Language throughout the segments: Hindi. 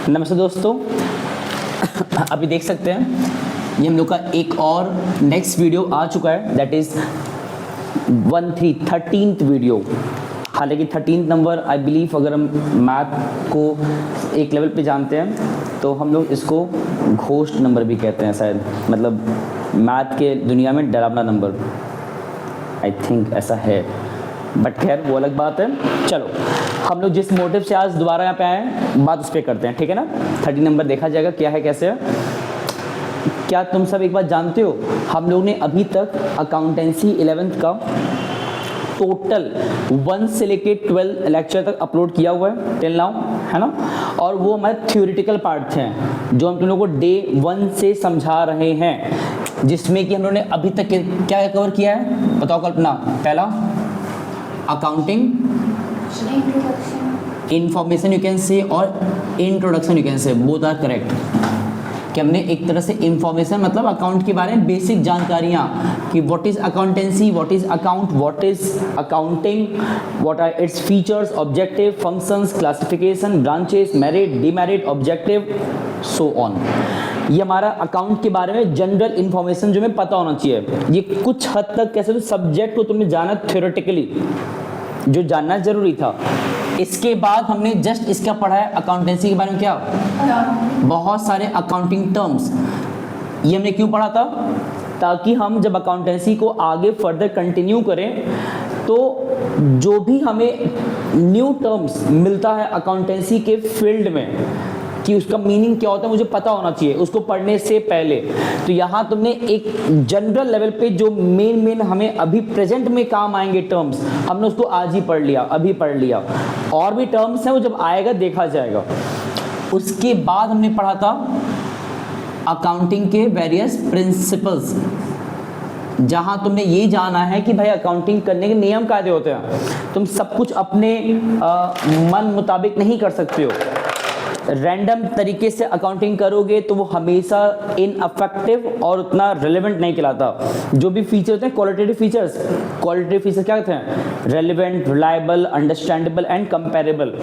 नमस्ते दोस्तों, अभी देख सकते हैं ये हम लोग का एक और नेक्स्ट वीडियो आ चुका है, दैट इज़ 13th वीडियो। हालांकि 13th नंबर आई बिलीव, अगर हम मैथ को एक लेवल पे जानते हैं तो हम लोग इसको घोस्ट नंबर भी कहते हैं शायद, मतलब मैथ के दुनिया में डरावना नंबर, आई थिंक ऐसा है, बट खैर वो अलग बात है। चलो हम लोग जिस मोटिव से आज दोबारा यहाँ पे आए हैं बात उस पर करते हैं, ठीक है ना। 30 नंबर देखा जाएगा क्या है कैसे है। क्या तुम सब एक बात जानते हो, हम लोग ने अभी तक अकाउंटेंसी 11th का टोटल 1 से लेके 12 लेक्चर तक अपलोड किया हुआ है टिल नाउ, है ना। और वो हमारे थ्योरेटिकल पार्ट थे जो हम तुम लोगों को डे 1 से समझा रहे हैं, जिसमें कि हम लोगों ने अभी तक क्या कवर किया है बताओ कल्पना। पहला accounting information you can say, और introduction you can say, both are correct. कि हमने एक तरह से इंफॉर्मेशन मतलब अकाउंट के बारे में बेसिक जानकारियाँ कि what is accountancy, what is account, what is accounting, what are its features, objective, functions, classification, branches, merit, demerit, objective, so on. ये हमारा अकाउंट के बारे में जनरल इन्फॉर्मेशन जो हमें पता होना चाहिए। ये कुछ हद तक कैसे तो सब्जेक्ट को तुमने जाना थ्योरेटिकली, जो जानना जरूरी था। इसके बाद हमने जस्ट इसका पढ़ा है अकाउंटेंसी के बारे में, क्या बहुत सारे अकाउंटिंग टर्म्स। ये हमने क्यों पढ़ा था, ताकि हम जब अकाउंटेंसी को आगे फर्दर कंटिन्यू करें तो जो भी हमें न्यू टर्म्स मिलता है अकाउंटेंसी के फील्ड में कि उसका मीनिंग क्या होता है मुझे पता होना चाहिए उसको पढ़ने से पहले। तो यहाँ तुमने एक जनरल लेवल पे जो मेन हमें अभी प्रेजेंट में काम आएंगे टर्म्स, हमने उसको आज ही पढ़ लिया, अभी पढ़ लिया। और भी टर्म्स हैं वो जब आएगा देखा जाएगा। उसके बाद हमने पढ़ा था अकाउंटिंग के वेरियस प्रिंसिपल्स, जहाँ तुमने ये जाना है कि भाई अकाउंटिंग करने के नियम कायदे होते हैं। तुम सब कुछ अपने मन मुताबिक नहीं कर सकते हो। रैंडम तरीके से अकाउंटिंग करोगे तो वो हमेशा इनअफेक्टिव और उतना रिलेवेंट नहीं कहलाता। जो भी फीचर होते हैं क्वालिटेटिव फीचर्स क्या होते हैं, relevant, reliable, understandable and comparable.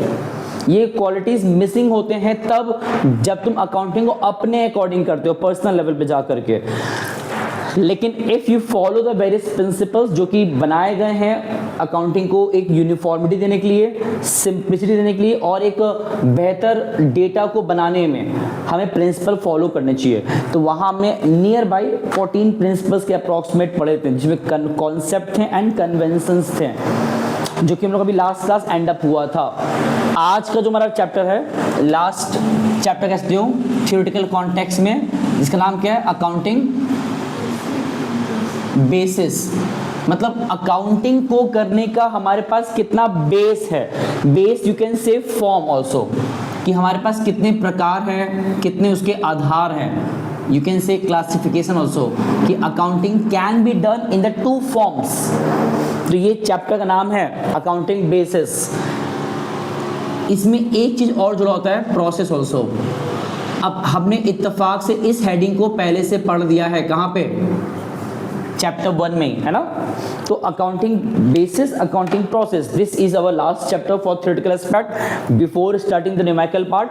ये क्वालिटीज मिसिंग होते हैं तब जब तुम अकाउंटिंग को अपने अकॉर्डिंग करते हो पर्सनल लेवल पे जा करके। लेकिन if you follow the various principles जो कि बनाए गए हैं अकाउंटिंग को एक यूनिफॉर्मिटी देने के लिए, सिंप्लिसिटी देने के लिए और एक बेहतर डेटा को बनाने में हमें प्रिंसिपल फॉलो करने चाहिए। तो वहाँ हमने नियर बाई 14 प्रिंसिपल्स के अप्रॉक्सीमेट पढ़े थे, जिसमें कॉन्सेप्ट थे एंड कन्वेंशंस थे, जो कि हम लोग अभी लास्ट क्लास एंड अप हुआ था। आज का जो हमारा चैप्टर है, लास्ट चैप्टर कह सकते हो थ्योरेटिकल कॉन्टेक्स्ट में, जिसका नाम क्या है अकाउंटिंग बेसिस। मतलब अकाउंटिंग को करने का हमारे पास कितना बेस है, बेस यू कैन से फॉर्म ऑल्सो, कि हमारे पास कितने प्रकार हैं, कितने उसके आधार हैं। You can say classification also, कि accounting can be done in the 2 forms. तो ये चैप्टर का नाम है अकाउंटिंग बेसिस। इसमें एक चीज और जुड़ा होता है, प्रोसेस ऑल्सो। अब हमने इत्तेफाक से इस हेडिंग को पहले से पढ़ दिया है, कहाँ पे, चैप्टर 1 में, है ना। तो accounting basis, accounting process, this is our last chapter for theoretical aspect before starting the numerical part.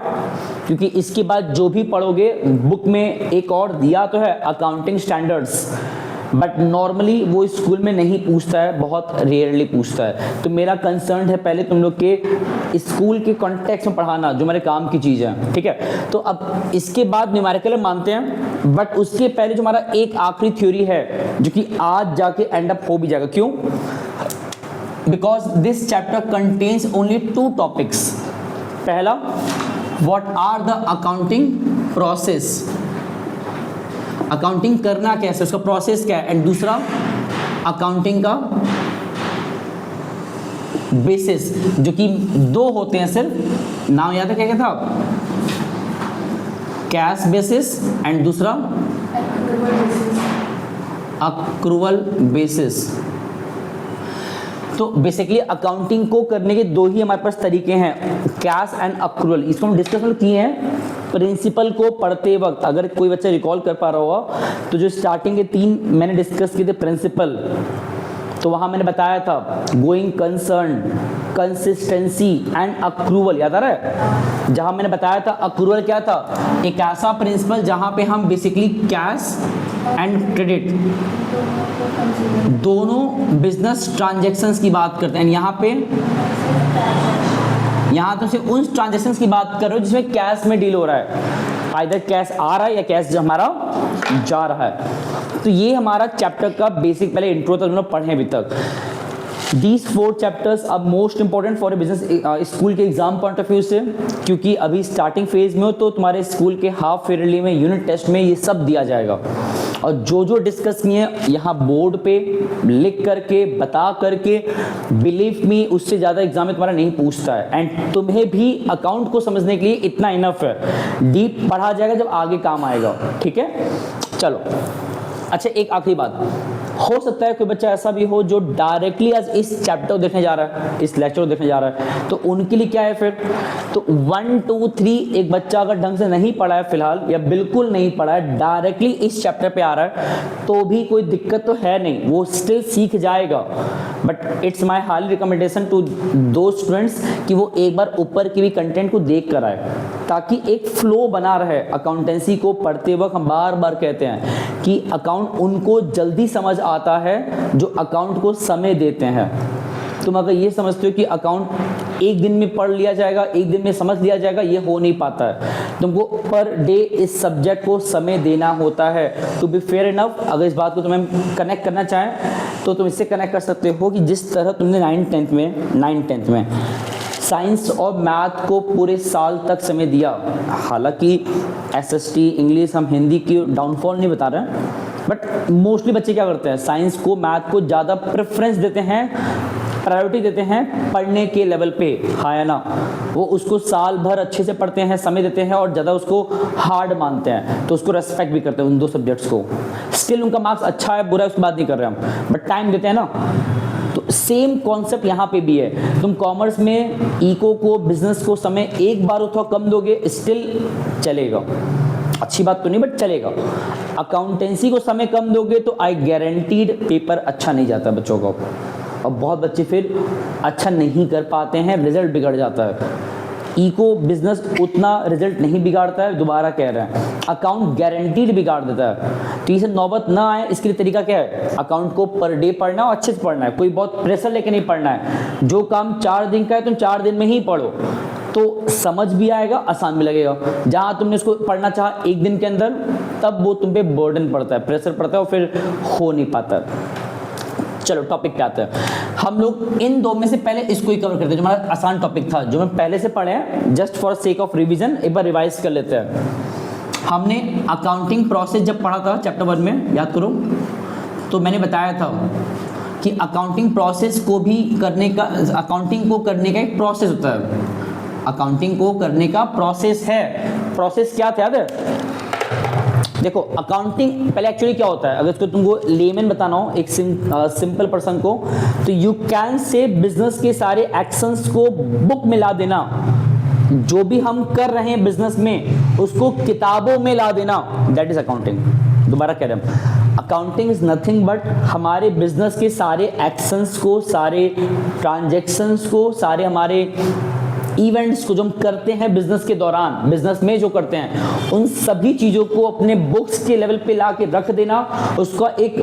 क्योंकि इसके बाद जो भी पढ़ोगे बुक में एक और दिया तो है अकाउंटिंग स्टैंडर्ड्स, बट नॉर्मली वो स्कूल में नहीं पूछता है, बहुत रेयरली पूछता है। तो मेरा कंसर्न है पहले तुम लोग के स्कूल के कॉन्टेक्स्ट में पढ़ाना, जो मेरे काम की चीज़ है, ठीक है। तो अब इसके बाद न्यूमेरिकल मानते हैं, बट उसके पहले जो हमारा एक आखिरी थ्योरी है जो कि आज जाके एंड अप हो भी जाएगा। क्यों? Because this chapter contains only 2 topics. पहला, what are the accounting process, accounting करना कैसे, उसका प्रोसेस क्या है, एंड दूसरा अकाउंटिंग का बेसिस, जो कि 2 होते हैं सिर्फ, नाम याद है क्या क्या था, कैश बेसिस एंड दूसरा अक्रूवल बेसिस। तो बेसिकली अकाउंटिंग को करने के 2 ही हमारे पास तरीके हैं, कैश एंड अक्रूवल। इसको हम डिस्कस किए हैं प्रिंसिपल को पढ़ते वक्त। अगर कोई बच्चा रिकॉल कर पा रहा होगा तो जो स्टार्टिंग के 3 मैंने डिस्कस किए थे प्रिंसिपल, तो वहाँ मैंने बताया था going concern, consistency and accrual, याद आ रहा है? जहां मैंने बताया था अक्रूवल क्या था, एक ऐसा प्रिंसिपल जहां पे हम बेसिकली कैश एंड क्रेडिट दोनों बिजनेस ट्रांजैक्शंस की बात करते हैं। यहाँ तो सिर्फ उन ट्रांजैक्शंस की बात कर रहे हो जिसमें कैश में डील हो रहा है, आइदर कैश आ रहा है या कैश हमारा जा रहा है। तो ये हमारा चैप्टर का बेसिक पहले इंट्रो तक हमने पढ़े अभी तक। These 4 chapters are most important for a business school के एग्जाम पॉइंट ऑफ व्यू से, क्योंकि अभी स्टार्टिंग फेज में हो तो तुम्हारे स्कूल के हाफ ईयरली में यूनिट टेस्ट में ये सब दिया जाएगा। और जो जो डिस्कस किए यहाँ बोर्ड पे लिख करके बता करके, बिलीव मी उससे ज़्यादा एग्जाम में तुम्हारा नहीं पूछता है। एंड तुम्हें भी अकाउंट को समझने के लिए इतना इनफ है, डीप पढ़ा जाएगा जब आगे काम आएगा, ठीक है? चलो अच्छा, एक आखिरी बात, हो सकता है कोई बच्चा ऐसा भी हो जो डायरेक्टली आज इस चैप्टर देखने जा रहा है, इस लेक्चर को देखने जा रहा है, तो उनके लिए क्या है फिर, तो 1 2 3 एक बच्चा अगर ढंग से नहीं पढ़ा है फिलहाल या बिल्कुल नहीं पढ़ा है, डायरेक्टली इस चैप्टर पे आ रहा है, तो भी कोई दिक्कत तो है नहीं, वो स्टिल सीख जाएगा। But it's my hardly recommendation to दो स्टूडेंट्स कि वो एक बार ऊपर की भी कंटेंट को देख कर आए, ताकि एक फ्लो बना रहे। अकाउंटेंसी को पढ़ते वक्त हम बार बार कहते हैं कि अकाउंट उनको जल्दी समझ आता है जो अकाउंट को समय देते हैं। तुम अगर ये समझते हो कि अकाउंट एक दिन में पढ़ लिया जाएगा, एक दिन में समझ लिया जाएगा, ये हो नहीं पाता है। तुमको पर डे इस सब्जेक्ट को समय देना होता है। टू बी फेयर इनफ, अगर इस बात को तुम्हें कनेक्ट करना चाहें तो तुम इससे कनेक्ट कर सकते हो कि जिस तरह तुमने 9th-10th में साइंस और मैथ को पूरे साल तक समय दिया, हालांकि एसएसटी इंग्लिश हम हिंदी की डाउनफॉल नहीं बता रहे हैं, बट मोस्टली बच्चे क्या करते हैं, साइंस को मैथ को ज़्यादा प्रेफरेंस देते हैं, प्रायोरिटी देते हैं पढ़ने के लेवल पे, हाँ या ना? वो उसको साल भर अच्छे से पढ़ते हैं, समय देते हैं और ज़्यादा उसको हार्ड मानते हैं, तो उसको रेस्पेक्ट भी करते हैं उन दो सब्जेक्ट्स को। स्टिल उनका मार्क्स अच्छा है बुरा है उसकी बात नहीं कर रहे हम, बट टाइम देते हैं ना। तो सेम कॉन्सेप्ट यहाँ पे भी है। तुम कॉमर्स में इको को, बिजनेस को समय एक बार थोड़ा कम दोगे, स्टिल चलेगा, अच्छी बात तो नहीं बट चलेगा। अकाउंटेंसी को समय कम दोगे तो आई गारंटीड पेपर अच्छा नहीं जाता बच्चों का, और बहुत बच्चे फिर अच्छा नहीं कर पाते हैं, रिजल्ट बिगड़ जाता है। इको बिजनेस उतना रिजल्ट नहीं बिगाड़ता है, दोबारा कह रहे हैं, अकाउंट गारंटीड बिगाड़ देता है। तो ये नौबत ना आए इसके लिए तरीका क्या है, अकाउंट को पर डे पढ़ना और अच्छे से पढ़ना है, कोई बहुत प्रेशर लेके नहीं पढ़ना है। जो काम 4 दिन का है तुम 4 दिन में ही पढ़ो, तो समझ भी आएगा, आसान भी लगेगा। जहाँ तुमने इसको पढ़ना चाहा 1 दिन के अंदर, तब वो तुम पे बर्डन पड़ता है, प्रेशर पड़ता है और फिर हो नहीं पाता। चलो टॉपिक पे आते हैं। हम लोग इन 2 में से पहले इसको ही कवर करते हैं, जो हमारा आसान टॉपिक था, जो हम पहले से पढ़े हैं, just for sake of revision एक बार रिवाइज कर लेते हैं। हमने अकाउंटिंग प्रोसेस जब पढ़ा था चैप्टर 1 में, याद करो, तो मैंने बताया था कि अकाउंटिंग प्रोसेस को भी करने का, अकाउंटिंग को करने का एक प्रोसेस होता है, अकाउंटिंग को करने का प्रोसेस है। प्रोसेस क्या था याद है? देखो अकाउंटिंग पहले एक्चुअली क्या होता है, अगर इसको तुमको लेमन बताना हो एक सिंपल पर्सन को, तो यू कैन से बिजनेस के सारे एक्शंस को बुक में ला देना, जो भी हम कर रहे हैं बिजनेस में उसको किताबों में ला देना, दैट इज अकाउंटिंग। दोबारा कह रहे हैं, अकाउंटिंग इज नथिंग बट हमारे बिजनेस के सारे एक्शंस को, सारे ट्रांजैक्शंस को, सारे हमारे इवेंट्स को जो हम करते हैं बिजनेस के दौरान, बिजनेस में जो करते हैं, उन सभी चीज़ों को अपने बुक्स के लेवल पे ला के रख देना, उसका एक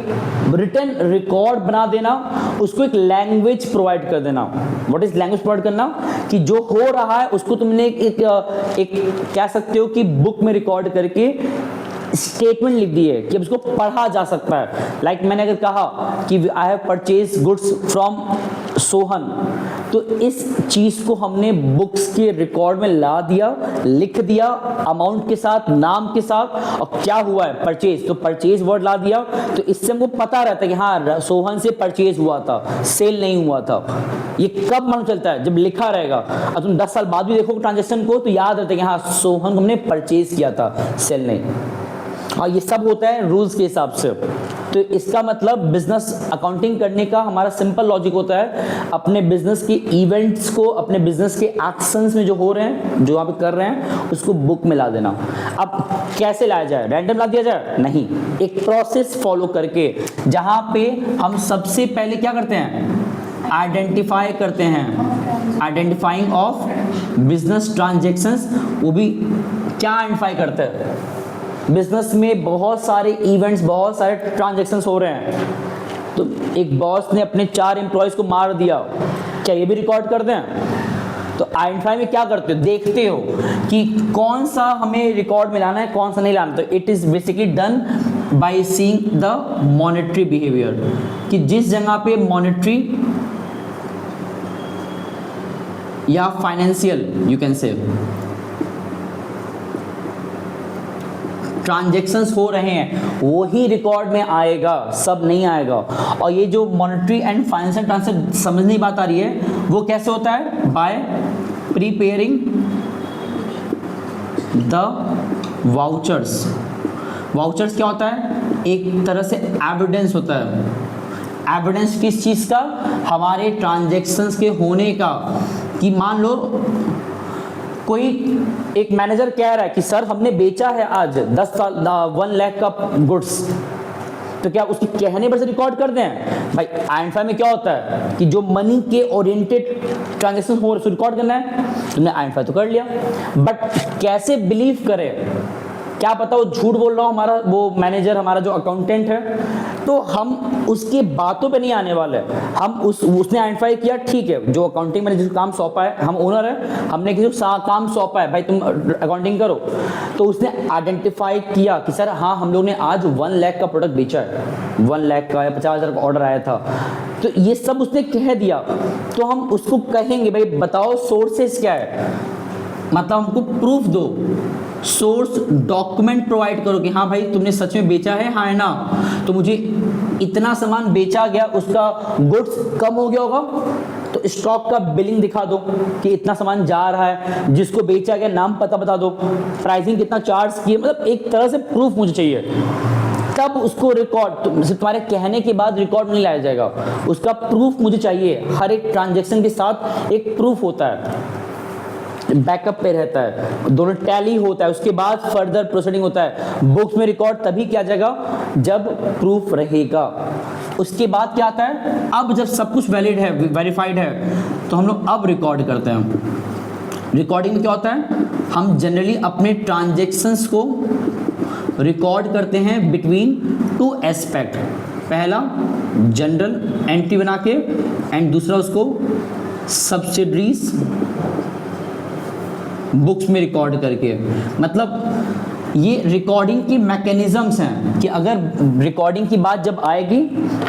रिटन रिकॉर्ड बना देना, उसको एक लैंग्वेज प्रोवाइड कर देना। व्हाट इज लैंग्वेज प्रोवाइड करना? कि जो हो रहा है उसको तुमने एक कह सकते हो कि बुक में रिकॉर्ड करके स्टेटमेंट लिख दी है कि अब इसको पढ़ा जा सकता है। लाइक मैंने अगर कहा कि I have purchase goods from Sohan, तो इस चीज को हमने बुक्स के रिकॉर्ड में ला दिया, लिख दिया अमाउंट के साथ, नाम के साथ, और क्या हुआ है परचेज, तो परचेज वर्ड ला दिया, तो इससे हमको पता रहता है कि हाँ सोहन से परचेज हुआ था, सेल नहीं हुआ था। ये कब मालूम चलता है? जब लिखा रहेगा। अब तुम 10 साल बाद भी देखो ट्रांजेक्शन को तो याद रहता है कि हाँ सोहन को हमने परचेज किया था, सेल नहीं। हाँ ये सब होता है रूल्स के हिसाब से। तो इसका मतलब बिजनेस अकाउंटिंग करने का हमारा सिंपल लॉजिक होता है, अपने बिजनेस के इवेंट्स को, अपने बिजनेस के एक्शंस में जो हो रहे हैं, जो आप कर रहे हैं, उसको बुक में ला देना। अब कैसे लाया जाए? रैंडम ला दिया जाए? नहीं, एक प्रोसेस फॉलो करके, जहां पे हम सबसे पहले क्या करते हैं, आइडेंटिफाई करते हैं आइडेंटिफाइंग ऑफ बिजनेस ट्रांजेक्शंस, वो भी क्या आइडेंटिफाई करते हैं? बिजनेस में बहुत सारे इवेंट्स, बहुत सारे ट्रांजेक्शंस हो रहे हैं, तो एक बॉस ने अपने 4 एम्प्लॉयज़ को मार दिया, क्या ये भी रिकॉर्ड करते हैं? तो आइडेंटिफाई में क्या करते हो? देखते हो कि कौन सा हमें रिकॉर्ड में लाना है, कौन सा नहीं लाना। तो it is basically done by seeing the monetary behaviour, कि जिस जगह पे मॉनेटरी या फाइनेंशियल यू कैन से ट्रांजैक्शंस हो रहे हैं वो ही रिकॉर्ड में आएगा, सब नहीं आएगा। और ये जो मॉनेटरी एंड फाइनेंशियल ट्रांसफर समझने की बात आ रही है, वो कैसे होता है? Bye preparing the vouchers. Vouchers क्या होता है? एक तरह से एविडेंस होता है। एविडेंस किस चीज़ का? हमारे ट्रांजैक्शंस के होने का। कि मान लो कोई एक मैनेजर कह रहा है कि सर हमने बेचा है आज 1 लाख का गुड्स, तो क्या उसके कहने पर से रिकॉर्ड कर दें? भाई आइडेंटिफाई में क्या होता है कि जो मनी के ओरिएंटेड ट्रांजैक्शन हो रहे रिकॉर्ड करना है। तुमने आइडेंटिफाई तो कर लिया, बट कैसे बिलीव करें? क्या पता वो झूठ बोल रहा हो, हमारा वो मैनेजर, हमारा जो अकाउंटेंट है, तो हम उसकी बातों पे नहीं आने वाले। हम उसने आइडेंटिफाई किया, ठीक है, जो अकाउंटिंग मैंने जिसको काम सौंपा है, हम ओनर है, हमने किसी को काम सौंपा है, भाई तुम अकाउंटिंग करो, तो उसने आइडेंटिफाई किया कि सर हाँ हम लोग ने आज 1 लाख का प्रोडक्ट बेचा है, 1 लाख का या 50,000 का ऑर्डर आया था, तो ये सब उसने कह दिया। तो हम उसको कहेंगे भाई बताओ सोर्सेस क्या है, मतलब हमको प्रूफ दो, सोर्स डॉक्यूमेंट प्रोवाइड करो कि हाँ भाई तुमने सच में बेचा है, हाँ है ना, तो मुझे इतना सामान बेचा गया, उसका गुड्स कम हो गया होगा, तो स्टॉक का बिलिंग दिखा दो कि इतना सामान जा रहा है, जिसको बेचा गया नाम पता बता दो, प्राइसिंग कितना चार्ज किए, मतलब एक तरह से प्रूफ मुझे चाहिए। तब उसको रिकॉर्ड, तुम्हारे कहने के बाद रिकॉर्ड नहीं लाया जाएगा, उसका प्रूफ मुझे चाहिए। हर एक ट्रांजेक्शन के साथ एक प्रूफ होता है, बैकअप पे रहता है, दोनों टैली होता है, उसके बाद फर्दर प्रोसीडिंग होता है। बुक्स में रिकॉर्ड तभी किया जाएगा जब प्रूफ रहेगा। उसके बाद क्या आता है? अब जब सब कुछ वैलिड है, वेरीफाइड है, तो हम लोग अब रिकॉर्ड करते हैं। रिकॉर्डिंग में क्या होता है? हम जनरली अपने ट्रांजेक्शन्स को रिकॉर्ड करते हैं बिटवीन 2 एस्पेक्ट। पहला जनरल एंट्री बना के, एंड दूसरा उसको सब्सिडरीज बुक्स में रिकॉर्ड करके। मतलब ये रिकॉर्डिंग की मैकेनिज्म्स हैं कि अगर रिकॉर्डिंग की बात जब आएगी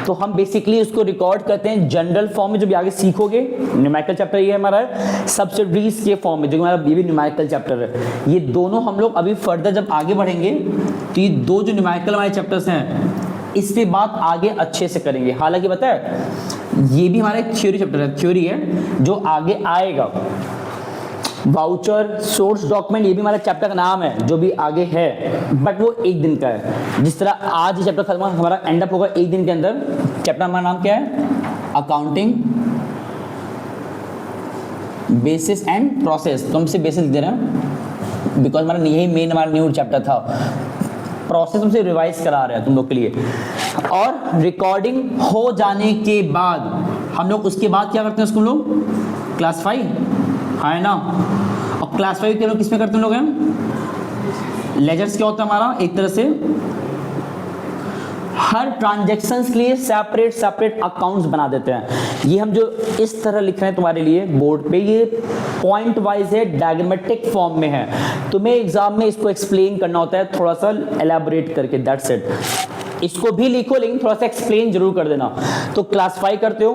तो हम बेसिकली उसको रिकॉर्ड करते हैं जनरल फॉर्म में, जो भी आगे सीखोगे। न्यूमेरिकल चैप्टर ये हमारा है, सब्सिडरीज के फॉर्म में, जो हमारा ये भी न्यूमेरिकल चैप्टर है। ये दोनों हम लोग अभी फर्दर जब आगे बढ़ेंगे तो ये 2 जो न्यूमेरिकल हमारे चैप्टर्स हैं, इससे बात आगे अच्छे से करेंगे। हालांकि पता है ये भी हमारा एक थ्योरी चैप्टर है, थ्योरी है जो आगे आएगा। वाउचर, सोर्स डॉक्यूमेंट, ये भी हमारा चैप्टर का नाम है जो भी आगे है, बट वो 1 दिन का है। जिस तरह आज ये चैप्टर खत्म हमारा एंड अप होगा 1 दिन के अंदर। चैप्टर हमारा नाम क्या है? Accounting basis and process. तो हमसे बेसिस दे रहे हैं बिकॉज हमारा यही मेन हमारा न्यू चैप्टर था। प्रोसेस हमसे रिवाइज करा रहे हैं तुम लोग के लिए। और रिकॉर्डिंग हो जाने के बाद हम लोग उसके बाद क्या करते हैं? उसको हम लोग क्लासिफाई, है ना। और क्लासिफाई के लोग किस में करते हैं लोग हैं? लेजर्स क्या होता है हमारा? एक तरह से हर ट्रांजैक्शंस के लिए सेपरेट अकाउंट्स बना देते हैं। ये हम जो इस तरह लिख रहे हैं तुम्हारे लिए बोर्ड पे, ये पॉइंट वाइज है, डायग्रामेटिक फॉर्म में है। तुम्हें एग्जाम में इसको एक्सप्लेन करना होता है थोड़ा सा एलैबोरेट करके, दैट्स इट। इसको भी लिखो लेकिन थोड़ा सा एक्सप्लेन जरूर कर देना। तो क्लासिफाई करते हो,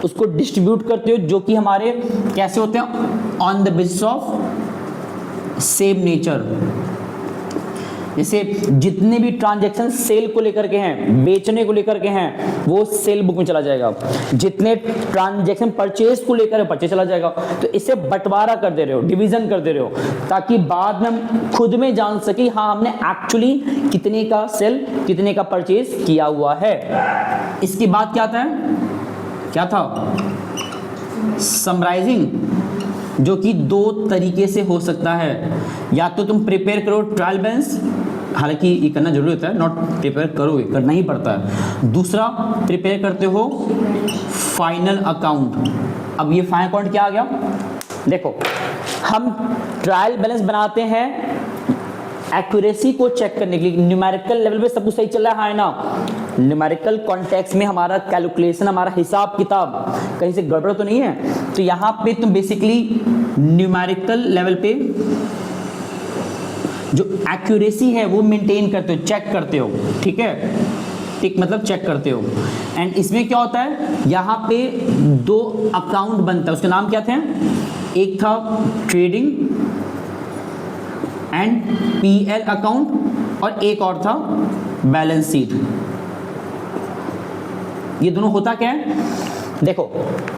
उसको डिस्ट्रीब्यूट करते हो, जो कि हमारे कैसे होते हैं? On the basis of same nature. जैसे जितने भी ट्रांजैक्शन सेल को लेकर के हैं, बेचने को लेकर के हैं, वो सेल बुक में चला जाएगा। जितने ट्रांजैक्शन परचेज को लेकर परचेज चला जाएगा। तो इसे बंटवारा कर दे रहे हो, डिवीजन कर दे रहे हो, ताकि बाद में हम खुद में जान सके हाँ हमने एक्चुअली कितने का सेल, कितने का परचेज किया हुआ है। इसके बाद क्या आता है? क्या था? समराइजिंग, जो कि 2 तरीके से हो सकता है। या तो तुम प्रिपेयर करो ट्रायल बैलेंस, हालांकि ये करना जरूरी होता है, नॉट प्रिपेयर करोगे, करना ही पड़ता है। दूसरा प्रिपेयर करते हो फाइनल अकाउंट, अब ये फाइनल अकाउंट क्या आ गया, देखो हम ट्रायल बैलेंस बनाते हैं एक्यूरेसी को चेक करने के लिए, न्यूमेरिकल लेवल पे सब कुछ सही चल रहा है ना, न्यूमेरिकल कॉन्टेक्स्ट में हमारा कैलकुलेशन, हमारा हिसाब किताब कहीं से गड़बड़ तो नहीं है। तो यहाँ पे तुम बेसिकली न्यूमेरिकल लेवल पे जो एक्यूरेसी है वो मेंटेन करते हो, चेक करते हो, ठीक है, टिक मतलब चेक करते हो। एंड इसमें क्या होता है, यहाँ पे दो अकाउंट बनता है, उसके नाम क्या थे, एक था ट्रेडिंग एंड पीएल अकाउंट और एक और था बैलेंस शीट। ये दोनों होता क्या है, देखो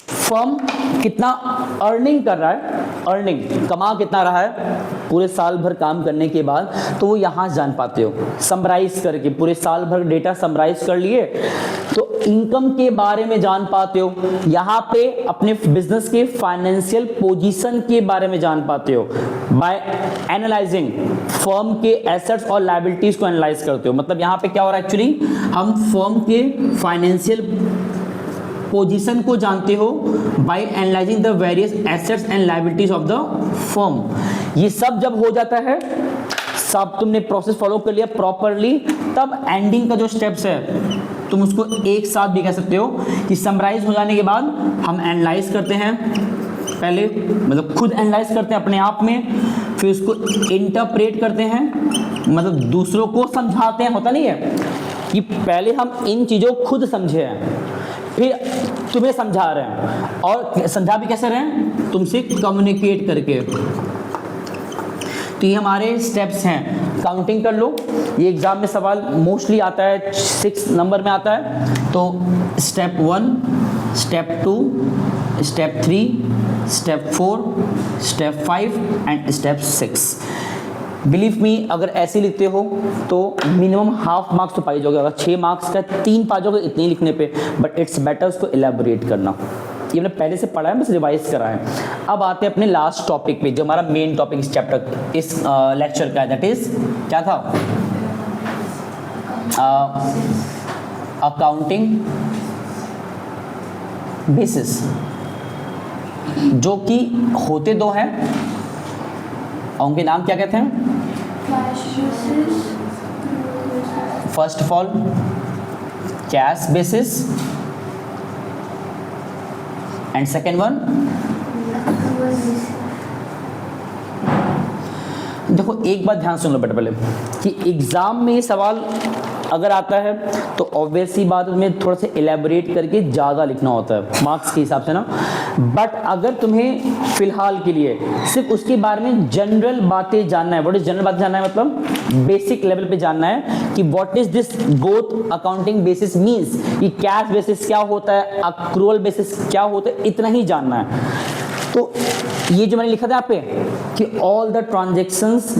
फर्म कितना अर्निंग कर रहा है, अर्निंग कमा कितना रहा है पूरे साल भर काम करने के बाद, तो वो यहाँ जान पाते हो समराइज करके, पूरे साल भर डेटा समराइज कर लिए तो इनकम के बारे में जान पाते हो, यहाँ पे अपने बिजनेस के फाइनेंशियल पोजीशन के बारे में जान पाते हो बाय एनालाइजिंग फर्म के एसेट्स और लायबिलिटीज को एनालाइज करते हो। मतलब यहाँ पे क्या हो रहा है, एक्चुअली हम फर्म के फाइनेंशियल पोजीशन को जानते हो by analysing the various assets and liabilities of the firm. ये सब जब हो जाता है, सब तुमने प्रोसेस फॉलो कर लिया प्रॉपरली, तब एंडिंग का जो स्टेप्स है तुम उसको एक साथ भी कह सकते हो कि समराइज हो जाने के बाद हम एनालाइज करते हैं, पहले मतलब खुद एनालाइज करते हैं अपने आप में, फिर उसको इंटरप्रेट करते हैं, मतलब दूसरों को समझाते हैं। होता नहीं है कि पहले हम इन चीज़ों को खुद समझे हैं, फिर तुम्हें समझा रहे हैं, और समझा भी कैसे रहे हैं, तुमसे कम्युनिकेट करके। तो ये हमारे स्टेप्स हैं। काउंटिंग कर लो, ये एग्जाम में सवाल मोस्टली आता है 6 नंबर में आता है। तो step 1, step 2, step 3, step 4, step 5 and step 6। Believe me, अगर ऐसे लिखते हो तो मिनिमम हाफ मार्क्स तो पाई जाओगे। अगर 6 मार्क्स का 3 पा जाओगे इतने लिखने पे, बट इट्स बेटर उसको इलेबोरेट करना। ये मैंने पहले से पढ़ा है, बस रिवाइज करा है। अब आते हैं अपने लास्ट टॉपिक पे, जो हमारा मेन टॉपिक इस चैप्टर इस लेक्चर का है, दैट इज क्या था, अकाउंटिंग बेसिस, जो कि होते दो हैं और उनके नाम क्या कहते हैं। First of all cash basis and second one, देखो एक बात ध्यान सुन लो बेटा पहले, कि एग्जाम में ये सवाल अगर आता है तो ऑब्वियस सी बात है तुम्हें थोड़ा सा इलेबोरेट करके ज़्यादा लिखना होता है मार्क्स के हिसाब से ना। बट अगर तुम्हें फिलहाल के लिए सिर्फ उसके बारे में जनरल बातें जानना है, व्हाट इज जनरल बातें जानना है, मतलब बेसिक लेवल पे जानना है कि what is this both accounting basis means, कि कैश बेसिस क्या होता है, अक्रूवल बेसिस क्या होता है, इतना ही जानना है। तो ये जो मैंने लिखा था यहाँ पे कि all the transactions,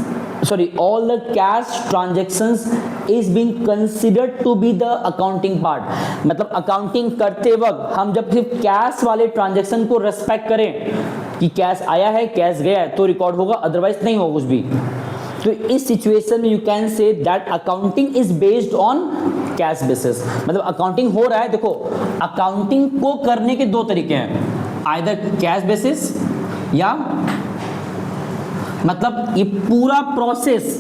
sorry all the cash transactions is been considered to be the accounting part. मतलब अकाउंटिंग करते वक्त हम जब सिर्फ कैश वाले ट्रांजेक्शन को रेस्पेक्ट करें कि कैश आया है कैश गया है तो रिकॉर्ड होगा, अदरवाइज नहीं होगा कुछ भी। तो इस सिचुएशन में you can say that accounting is based on cash basis. मतलब अकाउंटिंग हो रहा है, देखो अकाउंटिंग को करने के दो तरीके हैं, आइदर कैश बेसिस या मतलब ये पूरा प्रोसेस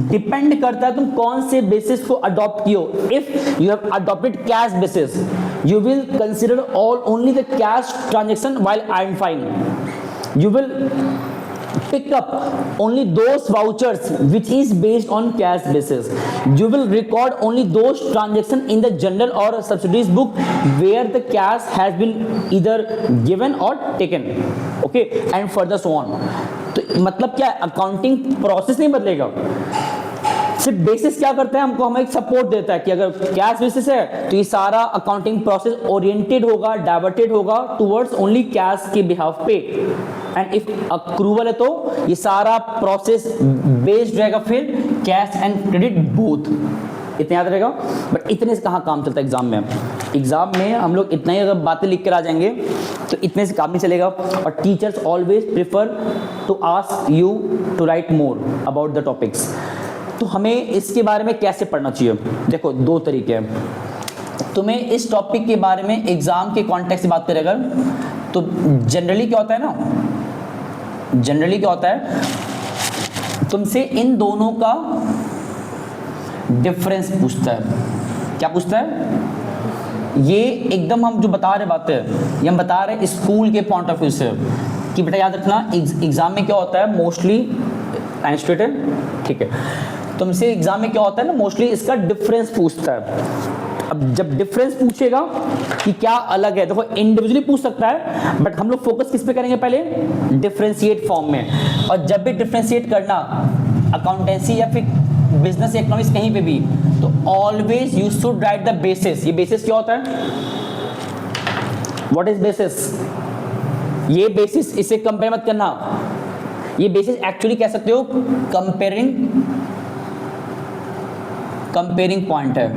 डिपेंड करता है तुम कौन से बेसिस को अडॉप्ट कियो। If you have adopted cash basis you will consider all only the cash transaction while identifying, you will pick up only those vouchers which is based on cash basis, you will record only those transactions in the general or subsidiaries book where the cash has been either given or taken, okay and further so on। तो मतलब क्या है, अकाउंटिंग प्रोसेस नहीं बदलेगा, सिर्फ बेसिस क्या करता है हमको, हमें एक सपोर्ट देता है कि अगर कैश बेसिस है तो ये सारा अकाउंटिंग प्रोसेस ओरिएंटेड होगा, डाइवर्टेड होगा टुवर्ड्स ओनली कैश के बिहाफ पे, एंड इफ अक्रूवल है तो ये सारा प्रोसेस बेस्ड रहेगा फिर कैश एंड क्रेडिट बोथ। इतना याद रहेगा। बट इतने से कहाँ काम चलता है एग्जाम में, एग्जाम में हम लोग इतना ही अगर बातें लिख कर आ जाएंगे तो इतने से काम नहीं चलेगा। और teachers always prefer to ask you to write more about the topics. तो हमें इसके बारे में कैसे पढ़ना चाहिए, देखो दो तरीके हैं। तुम्हें इस टॉपिक के बारे में एग्जाम के कॉन्टेक्स्ट से बात करें अगर तो जनरली क्या होता है ना, जनरली क्या होता है, तुमसे इन दोनों का डिफरेंस पूछता है। क्या पूछता है? ये एकदम हम जो बता रहे बातें, ये हम बता रहे स्कूल के पॉइंट ऑफ व्यू से कि बेटा याद रखना एग्जाम में क्या होता है मोस्टली, ठीक है, तुमसे एग्जाम में क्या होता है ना मोस्टली इसका डिफरेंस पूछता है। अब जब डिफरेंस पूछेगा कि क्या अलग है, देखो इंडिविजुअली पूछ सकता है बट हम लोग फोकस किस पे करेंगे पहले, डिफरेंशिएट फॉर्म में। और जब भी डिफरेंशिएट करना अकाउंटेंसी या फिर बिजनेस इकोनॉमिक्स कहीं पे भी, तो always you should write the basis. ये बेसिस क्या होता है, व्हाट इज बेसिस? ये बेसिस, इसे कंपेयर मत करना, ये बेसिस एक्चुअली कह सकते हो कंपेयरिंग पॉइंट है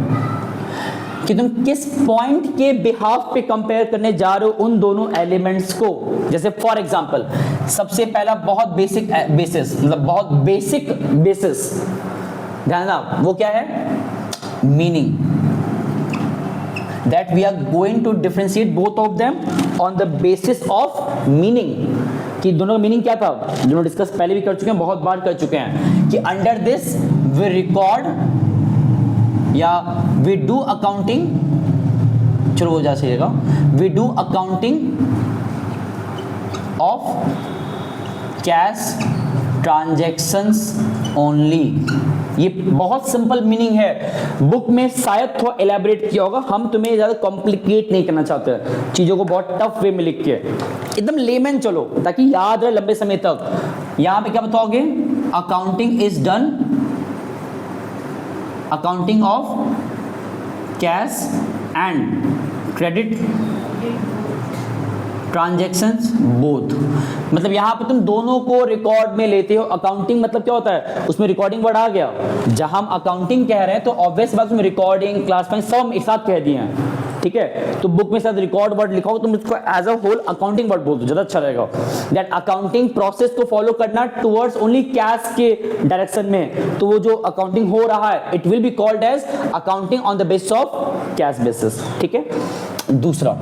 कि तुम किस पॉइंट के बिहाफ पे कंपेयर करने जा रहे हो उन दोनों एलिमेंट्स को। जैसे फॉर एग्जांपल सबसे पहला बहुत बेसिक बेसिस, मतलब बहुत बेसिक बेसिस ध्यान ना, वो क्या है, meaning, that we are going to differentiate both of them on the basis of meaning. कि दोनों का मीनिंग क्या था, दोनों डिस्कस पहले भी कर चुके हैं, बहुत बार कर चुके हैं कि अंडर दिस वी रिकॉर्ड या वी डू अकाउंटिंग, चलो वो जा सकेगा, we do accounting of cash transactions only. ये बहुत सिंपल मीनिंग है, बुक में शायद थोड़ा एलैबोरेट किया होगा, हम तुम्हें ज़्यादा कॉम्प्लिकेट नहीं करना चाहते चीज़ों को, बहुत टफ वे में लिख के एकदम लेमन चलो ताकि याद रहे लंबे समय तक। यहाँ पे क्या बताओगे, accounting is done, accounting of cash and credit transactions both, मतलब यहां पे तुम दोनों को रिकॉर्ड में लेते हो। अकाउंटिंग मतलब क्या होता है, उसमें रिकॉर्डिंग वर्ड आ गया, जहां हम अकाउंटिंग कह रहे हैं तो ऑब्वियस बात उसमें रिकॉर्डिंग क्लासिफाइंग सब एक साथ कह दिए हैं, ठीक है। तो बुक में साथ रिकॉर्ड वर्ड लिखा हो, तुम इसको as a whole accounting word बोल दो, ज्यादा अच्छा रहेगा। दैट अकाउंटिंग प्रोसेस को फॉलो करना टुवर्ड्स ओनली कैश के डायरेक्शन में, तो वो जो अकाउंटिंग हो रहा है it will be called as accounting on the basis of cash basis, ठीक है। दूसरा,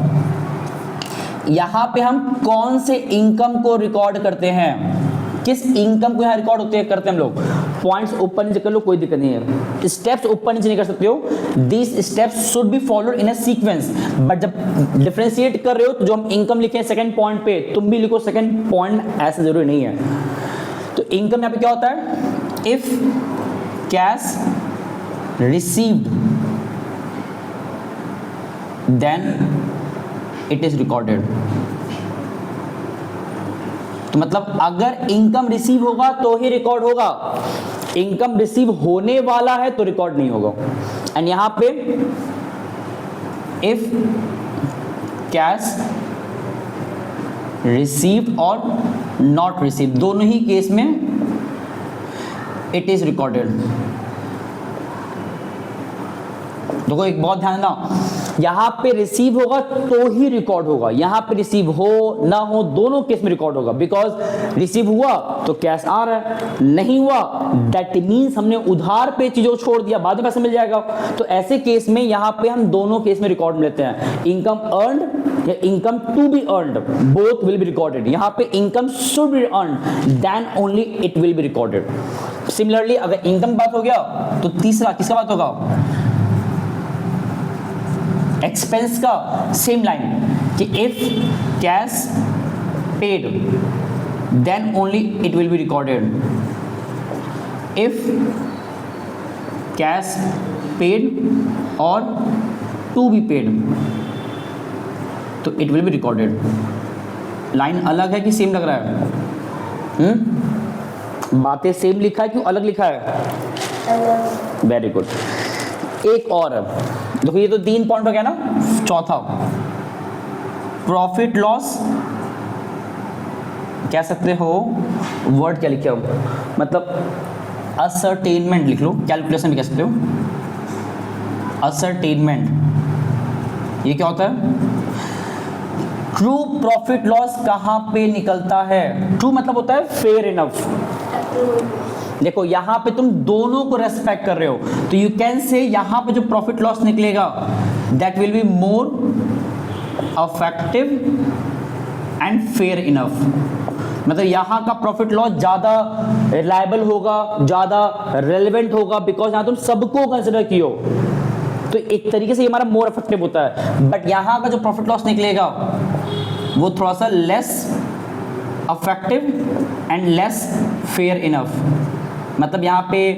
यहां पे हम कौन से इनकम को रिकॉर्ड करते हैं, किस इनकम को यहां रिकॉर्ड होते हैं करते हैं हम लोग। पॉइंट्स ऊपर नीचे कर लो, कोई दिक्कत नहीं है, स्टेप्स ऊपर नीचे नहीं कर सकते हो, these steps should be followed in a sequence. But जब डिफरेंशिएट कर रहे हो तो जो हम इनकम लिखे हैं सेकंड पॉइंट पे, तुम भी लिखो सेकंड पॉइंट, ऐसा जरूरी नहीं है। तो इनकम यहां पे क्या होता है, if cash received then it is recorded. तो मतलब अगर इनकम रिसीव होगा तो ही रिकॉर्ड होगा, इनकम रिसीव होने वाला है तो रिकॉर्ड नहीं होगा। एंड यहां पे इफ कैश रिसीव्ड और नॉट रिसीव्ड, दोनों ही केस में इट इज रिकॉर्डेड। देखो एक बहुत ध्यान ना, यहां पे रिसीव होगा तो ही रिकॉर्ड होगा, यहां पे रिसीव हो ना हो दोनों केस में रिकॉर्ड होगा। बिकॉज रिसीव हुआ तो कैश आ रहा है, नहीं हुआ दैट मींस हमने उधार पे चीजों छोड़ दिया, बाद में पैसा मिल जाएगा। तो ऐसे केस में यहां पे हम दोनों केस में रिकॉर्ड लेते हैं, इनकम अर्न्ड या income to be earned, both will be recorded. यहां पे income should be earned then only it will be recorded. Similarly अगर इनकम बात हो गया तो तीसरा किसका बात होगा, एक्सपेंस का। सेम लाइन कि if cash paid then only it will be recorded, if cash paid और टू बी पेड तो it will be recorded. Line अलग है कि सेम लग रहा है, बातें सेम लिखा है क्यों अलग लिखा है, वेरी गुड। एक और देखो, ये तो 3 पॉइंट हो गया ना। चौथा, प्रॉफिट लॉस कह सकते हो, वर्ड क्या लिखे हो, मतलब असर्टेनमेंट लिख लो, कैलकुलेशन भी कह सकते हो। असर्टेनमेंट ये क्या होता है, ट्रू प्रॉफिट लॉस कहां पे निकलता है। ट्रू मतलब होता है फेयर इनफ। देखो यहां पे तुम दोनों को रेस्पेक्ट कर रहे हो, तो यू कैन से यहां पे जो प्रॉफिट लॉस निकलेगा that will be more affective and fair enough, मतलब यहाँ का प्रॉफिट लॉस ज़्यादा रिलायबल होगा, ज़्यादा रेलेवेंट होगा, बिकॉज यहाँ तुम सबको कंसिडर कियो, तो एक तरीके से ये हमारा मोर इफेक्टिव होता है। बट यहाँ का जो प्रॉफिट लॉस निकलेगा वो थोड़ा सा less effective and less fair enough, मतलब यहाँ पे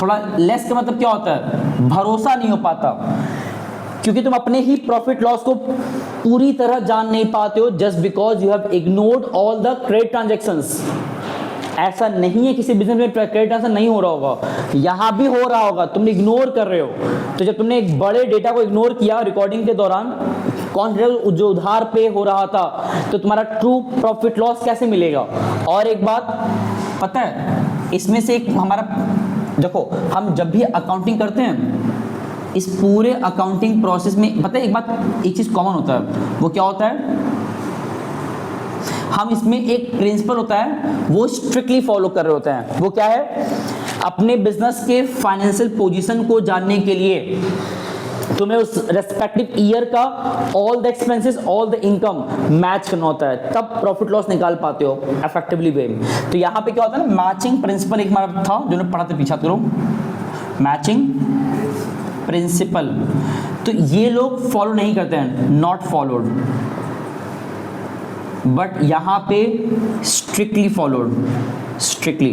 थोड़ा लेस का मतलब क्या होता है, भरोसा नहीं हो पाता, क्योंकि तुम अपने ही प्रॉफिट लॉस को पूरी तरह जान नहीं पाते हो, just because you have ignored all the credit transactions. ऐसा नहीं है किसी बिजनेस में क्रेडिट ट्रांजैक्शन नहीं हो रहा होगा, यहाँ भी हो रहा होगा, तुम इग्नोर कर रहे हो। तो जब तुमने एक बड़े डेटा को इग्नोर किया रिकॉर्डिंग के दौरान, कौन जो उधार पे हो रहा था, तो तुम्हारा ट्रू प्रॉफिट लॉस कैसे मिलेगा। और एक बात पता है, इसमें से एक हमारा, देखो हम जब भी अकाउंटिंग करते हैं, इस पूरे अकाउंटिंग प्रोसेस में पता है एक बात, एक चीज कॉमन होता है, वो क्या होता है, हम इसमें एक प्रिंसिपल होता है वो स्ट्रिक्टली फॉलो कर रहे होते हैं। वो क्या है, अपने बिजनेस के फाइनेंशियल पोजीशन को जानने के लिए तुम्हें उस रेस्पेक्टिव ईयर का all the expenses all the income match करना होता है, तब प्रॉफिट लॉस निकाल पाते हो इफेक्टिवली वे में। तो यहाँ पे क्या होता है ना, मैचिंग प्रिंसिपल एक हमारा था जो पढ़ा था, पीछा करो, मैचिंग प्रिंसिपल, तो ये लोग फॉलो नहीं करते हैं, नॉट फॉलोड, बट यहां पे स्ट्रिक्टली फॉलोड, स्ट्रिक्टली।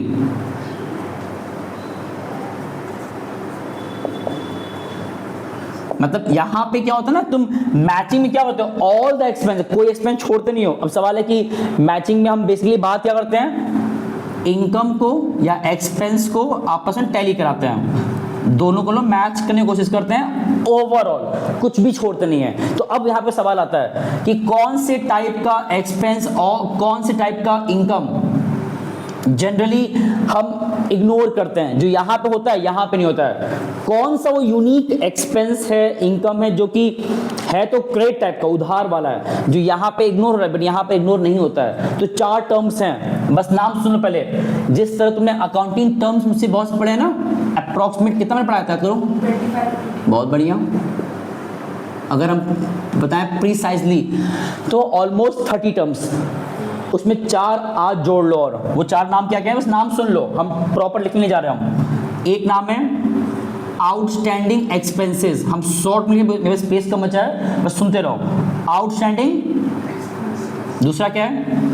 मतलब यहां पे क्या होता है ना, तुम मैचिंग में क्या करते हो, ऑल द एक्सपेंस, कोई एक्सपेंस छोड़ते नहीं हो। अब सवाल है कि मैचिंग में हम बेसिकली बात क्या करते हैं, इनकम को या एक्सपेंस को आपस में टैली कराते हैं, दोनों को लोग मैच करने की कोशिश करते हैं, ओवरऑल कुछ भी छोड़ते नहीं है। तो अब यहाँ पे सवाल आता है कि कौन से टाइप का एक्सपेंस और कौन से टाइप का इनकम जनरली हम इग्नोर करते हैं, जो यहाँ पे होता है यहाँ पे नहीं होता है। कौन सा वो यूनिक एक्सपेंस है, इनकम है, जो कि है तो क्रेडिट टाइप का, उधार वाला है, जो यहाँ पे इग्नोर हो रहा है बट यहाँ पे इग्नोर नहीं होता है। तो 4 टर्म्स हैं, बस नाम सुन लो पहले। जिस तरह तुमने अकाउंटिंग टर्म्स मुझसे बहुत पढ़े ना, अप्रॉक्सीमेट कितना मैंने पढ़ाया था करो, 25। बहुत बढ़िया। अगर हम बताएं प्रीसाइजली तो ऑलमोस्ट 30 टर्म्स, उसमें 4 आज जोड़ लो, और वो 4 नाम क्या क्या है बस नाम सुन लो, हम प्रॉपर लिखने जा रहे हैं। एक नाम है आउटस्टैंडिंग एक्सपेंसेस, हम शॉर्ट में, मेरे स्पेस कम बचा है बस सुनते रहो। आउटस्टैंडिंग, दूसरा क्या है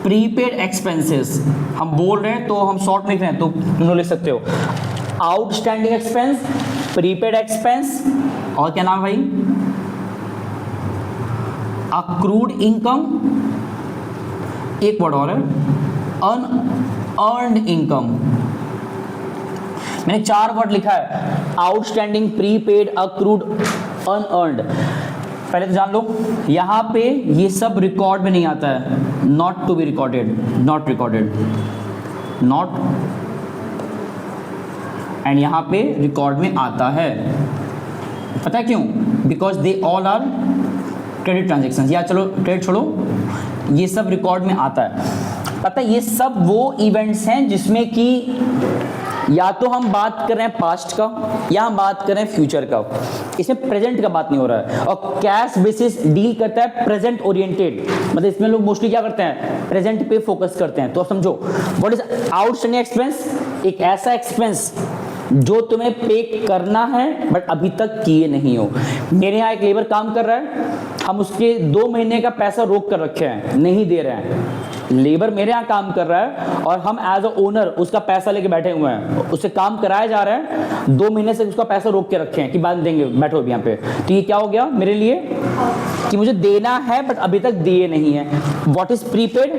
प्रीपेड एक्सपेंसेस, हम बोल रहे हैं तो हम शॉर्ट में लिख रहे हैं तो तुम लोग लिख सकते हो आउटस्टैंडिंग एक्सपेंस, प्रीपेड एक्सपेंस, और क्या नाम है भाई, अक्रूड इनकम, एक वर्ड और है अनअर्न्ड इनकम। मैंने 4 वर्ड लिखा है, आउटस्टैंडिंग, प्रीपेड, अक्रूड, अनअर्न्ड। पहले तो जान लो, यहां पे ये सब रिकॉर्ड में नहीं आता है, not to be recorded, not recorded, not, and यहां पे रिकॉर्ड में आता है। पता है क्यों, because they all are credit transaction, या चलो क्रेडिट छोड़ो, ये सब रिकॉर्ड में आता है। पता है ये सब वो इवेंट्स हैं जिसमें कि या तो हम बात कर रहे हैं पास्ट का या हम बात कर रहे हैं फ्यूचर का, इसमें प्रेजेंट का बात नहीं हो रहा है। और कैश बेसिस डील करता है प्रेजेंट ओरिएंटेड, मतलब इसमें लोग मोस्टली क्या करते हैं, प्रेजेंट पे फोकस करते हैं। तो समझो व्हाट इज आउटस्टैंडिंग एक्सपेंस, एक ऐसा एक्सपेंस जो तुम्हें पे करना है बट अभी तक किए नहीं हो। मेरे यहाँ एक लेबर काम कर रहा है, हम उसके 2 महीने का पैसा रोक कर रखे हैं, नहीं दे रहे हैं। लेबर मेरे यहाँ काम कर रहा है और हम एज अ ओनर उसका पैसा लेके बैठे हुए हैं, उससे काम कराया जा रहा है, 2 महीने से उसका पैसा रोक के रखे हैं कि बाद में देंगे, बैठो अभी यहाँ पे। तो ये क्या हो गया मेरे लिए कि मुझे देना है बट अभी तक दिए नहीं है। व्हाट इज प्रीपेड,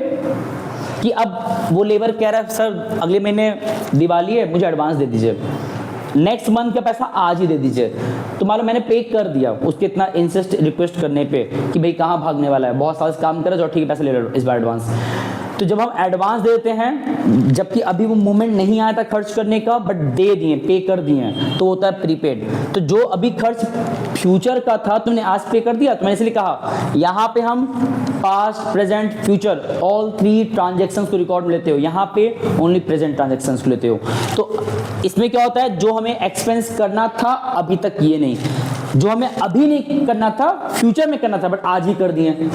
कि अब वो लेबर कह रहा है सर अगले महीने दिवाली है, मुझे एडवांस दे दीजिए, नेक्स्ट मंथ का पैसा आज ही दे दीजिए। तो मालूम मैंने पे कर दिया उसके इतना इंसिस्ट रिक्वेस्ट करने पे कि भाई कहाँ भागने वाला है, बहुत साल से काम कर रहा है, जो ठीक है पैसा ले लो इस बार एडवांस। तो जब हम एडवांस देते हैं, जबकि अभी वो मोमेंट नहीं आया था खर्च करने का बट दे दिए, पे कर दिए, तो होता है प्रीपेड। तो जो अभी खर्च फ्यूचर का था तुमने आज पे कर दिया, तो मैंने इसलिए कहा यहाँ पे हम past, present, future all 3 transactions को रिकॉर्ड में लेते हो, यहाँ पे ओनली प्रेजेंट ट्रांजेक्शंस को लेते हो। तो इसमें क्या होता है, जो हमें एक्सपेंस करना था अभी तक ये नहीं, जो हमें अभी नहीं करना था फ्यूचर में करना था बट आज ही कर दिए।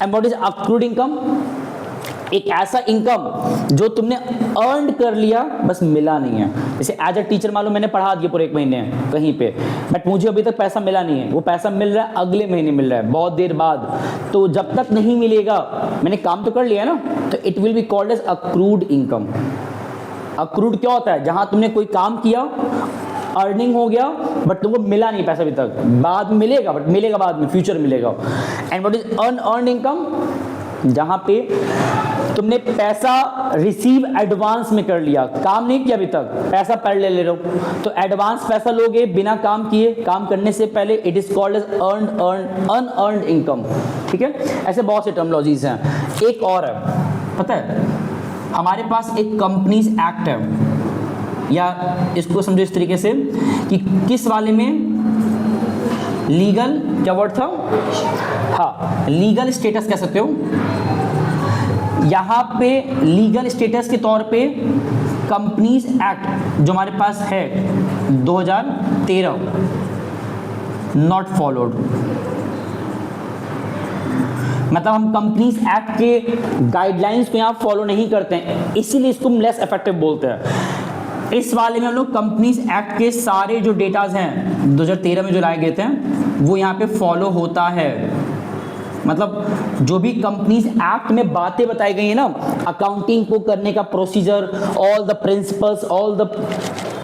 And what is accrued income? एक ऐसा इनकम जो तुमने अर्न कर लिया बस मिला नहीं है। जैसे एज अ टीचर मान लो मैंने पढ़ा दिया पूरे 1 महीने कहीं पे, बट मुझे अभी तक पैसा मिला नहीं है, वो पैसा मिल रहा है अगले महीने मिल रहा है बहुत देर बाद, तो जब तक नहीं मिलेगा मैंने काम तो कर लिया ना, तो it will be called as accrued income. Accrued क्या होता है? जहां तुमने कोई काम किया, अर्निंग हो गया बट तुमको मिला नहीं पैसा अभी तक, बाद में मिलेगा, बट मिलेगा बाद में, फ्यूचर मिलेगा। And what is unearned income? जहां पे तुमने पैसा रिसीव एडवांस में कर लिया, काम नहीं किया अभी तक, पैसा पहले ले रहे हो, तो एडवांस पैसा लोगे बिना काम किए, काम करने से पहले, it is called as unearned income. ठीक है, ऐसे बहुत से टर्मिनोलॉजीज हैं। एक और है, पता है, हमारे पास एक कंपनीज एक्ट है, या इसको समझो इस तरीके से कि किस वाले में लीगल, क्या वर्ड था, हाँ, लीगल स्टेटस कह सकते हो। यहां पे लीगल स्टेटस के तौर पे कंपनीज एक्ट जो हमारे पास है 2013 नॉट फॉलोड, मतलब हम कंपनीज एक्ट के गाइडलाइंस को यहां फॉलो नहीं करते हैं, इसीलिए इसको हम लेस इफेक्टिव बोलते हैं। इस वाले में हम लोग कंपनीज एक्ट के सारे जो डेटाज हैं 2013 में जो लाए गए थे वो यहाँ पे फॉलो होता है। मतलब जो भी कंपनीज एक्ट में बातें बताई गई है ना, अकाउंटिंग को करने का procedure, all the principles, all the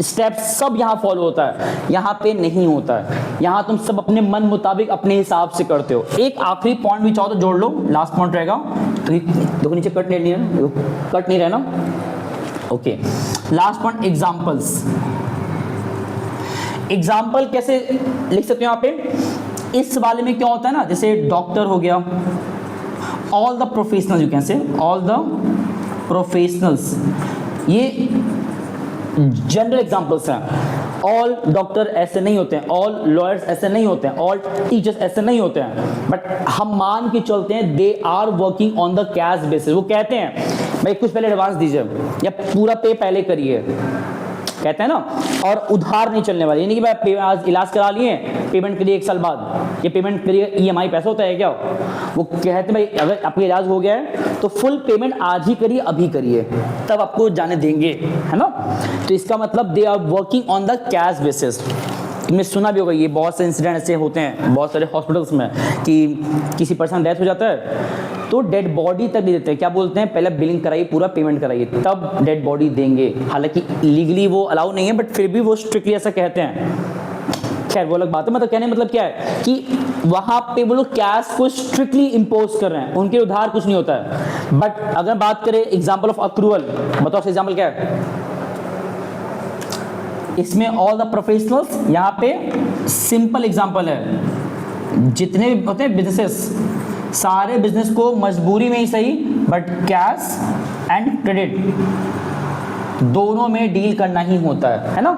steps, सब यहाँ फॉलो होता है, यहाँ पे नहीं होता है। यहाँ तुम सब अपने मन मुताबिक अपने हिसाब से करते हो। एक आखिरी पॉइंट भी चाहो तो जोड़ लो, लास्ट पॉइंट रहेगा, तो देखो नीचे कट नहीं है, कट नहीं रहना। Okay, last point, examples. Example कैसे लिख सकते हो यहाँ पे? इस वाले में क्या होता है ना, जैसे डॉक्टर हो गया, all the professional, you can से ऑल द प्रोफेशनल्स, ये जनरल एग्जाम्पल्स हैं। ऑल डॉक्टर ऐसे नहीं होते हैं, ऑल लॉयर्स ऐसे नहीं होते हैं, ऑल टीचर्स ऐसे नहीं होते हैं, बट हम मान के चलते हैं they are working on the cash basis. वो कहते हैं भाई कुछ पहले एडवांस दीजिए या पूरा पे पहले करिए, कहते हैं ना, और उधार नहीं चलने वाली, यानी कि भाई आज इलाज करा लिए, पेमेंट करिए 1 साल बाद, ये पेमेंट करिए, EMI पैसा होता है क्या? वो कहते हैं भाई अगर आपका इलाज हो गया है तो फुल पेमेंट आज ही करिए, अभी करिए, तब आपको जाने देंगे, है ना। तो इसका मतलब they are working on the cash basis. तुमने सुना भी होगा, ये बहुत से इंसिडेंट ऐसे होते हैं बहुत सारे हॉस्पिटल्स में कि किसी पर्सन डेथ हो जाता है तो डेड बॉडी तक नहीं देते, क्या बोलते हैं, पहले बिलिंग कराइए, पूरा पेमेंट कराइए, तब डेड बॉडी देंगे। हालांकि लीगली वो अलाउ नहीं है, बट फिर भी वो स्ट्रिक्टली ऐसा कहते हैं। खैर वो अलग बात है, मतलब कहने मतलब क्या है कि वहां पे वो लोग कैश को स्ट्रिक्टली इंपोज कर रहे हैं, उनके उधार कुछ नहीं होता है। बट अगर बात करें एग्जाम्पल ऑफ अक्रूवल, बताओ एग्जाम्पल क्या है इसमें? ऑल द प्रोफेशनल्स, यहाँ पे सिंपल एग्जाम्पल है, जितने भी होते हैं बिजनेसेस, सारे बिजनेस को मजबूरी में ही सही बट कैश एंड क्रेडिट दोनों में डील करना ही होता है ना।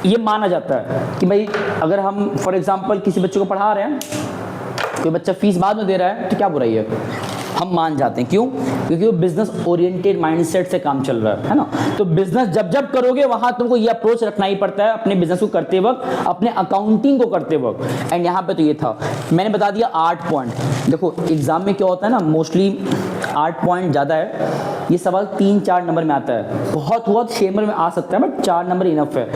ये माना जाता है कि भाई अगर हम फॉर एग्जांपल किसी बच्चे को पढ़ा रहे हैं, कोई बच्चा फीस बाद में दे रहा है तो क्या बुराई है, हम मान जाते हैं। क्यों? क्योंकि वो बिजनेस ओरिएंटेड माइंडसेट से काम चल रहा है ना। तो बिजनेस जब जब करोगे वहां तुमको ये अप्रोच रखना ही पड़ता है अपने बिजनेस को करते वक्त, अपने अकाउंटिंग को करते वक्त। एंड यहाँ पे तो ये था, मैंने बता दिया 8 पॉइंट। देखो एग्जाम में क्या होता है ना, मोस्टली 8 पॉइंट ज़्यादा है, ये सवाल 3-4 नंबर में आता है, बहुत हुआ 6 नंबर में आ सकता है, बट 4 नंबर इनफ है।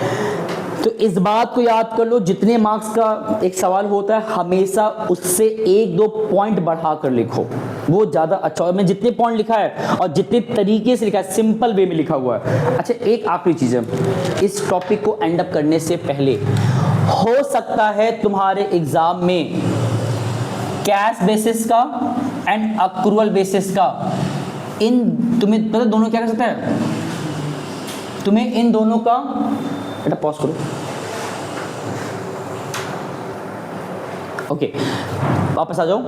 तो इस बात को याद कर लो, जितने मार्क्स का एक सवाल होता है हमेशा उससे 1-2 पॉइंट बढ़ा कर लिखो, वो ज़्यादा अच्छा। और मैं जितने पॉइंट लिखा है और जितने तरीके से लिखा है, सिंपल वे में लिखा हुआ है। अच्छा एक आखिरी चीज़ है, इस टॉपिक को एंड अप करने से पहले, हो सकता है तुम्हारे एग्जाम में कैश बेसिस का एंड अक्रूवल बेसिस का, इन तुम्हें पता दोनों क्या कर सकता है, तुम्हें इन दोनों का, बेटा पॉज करो, ओके वापस आ जाओ।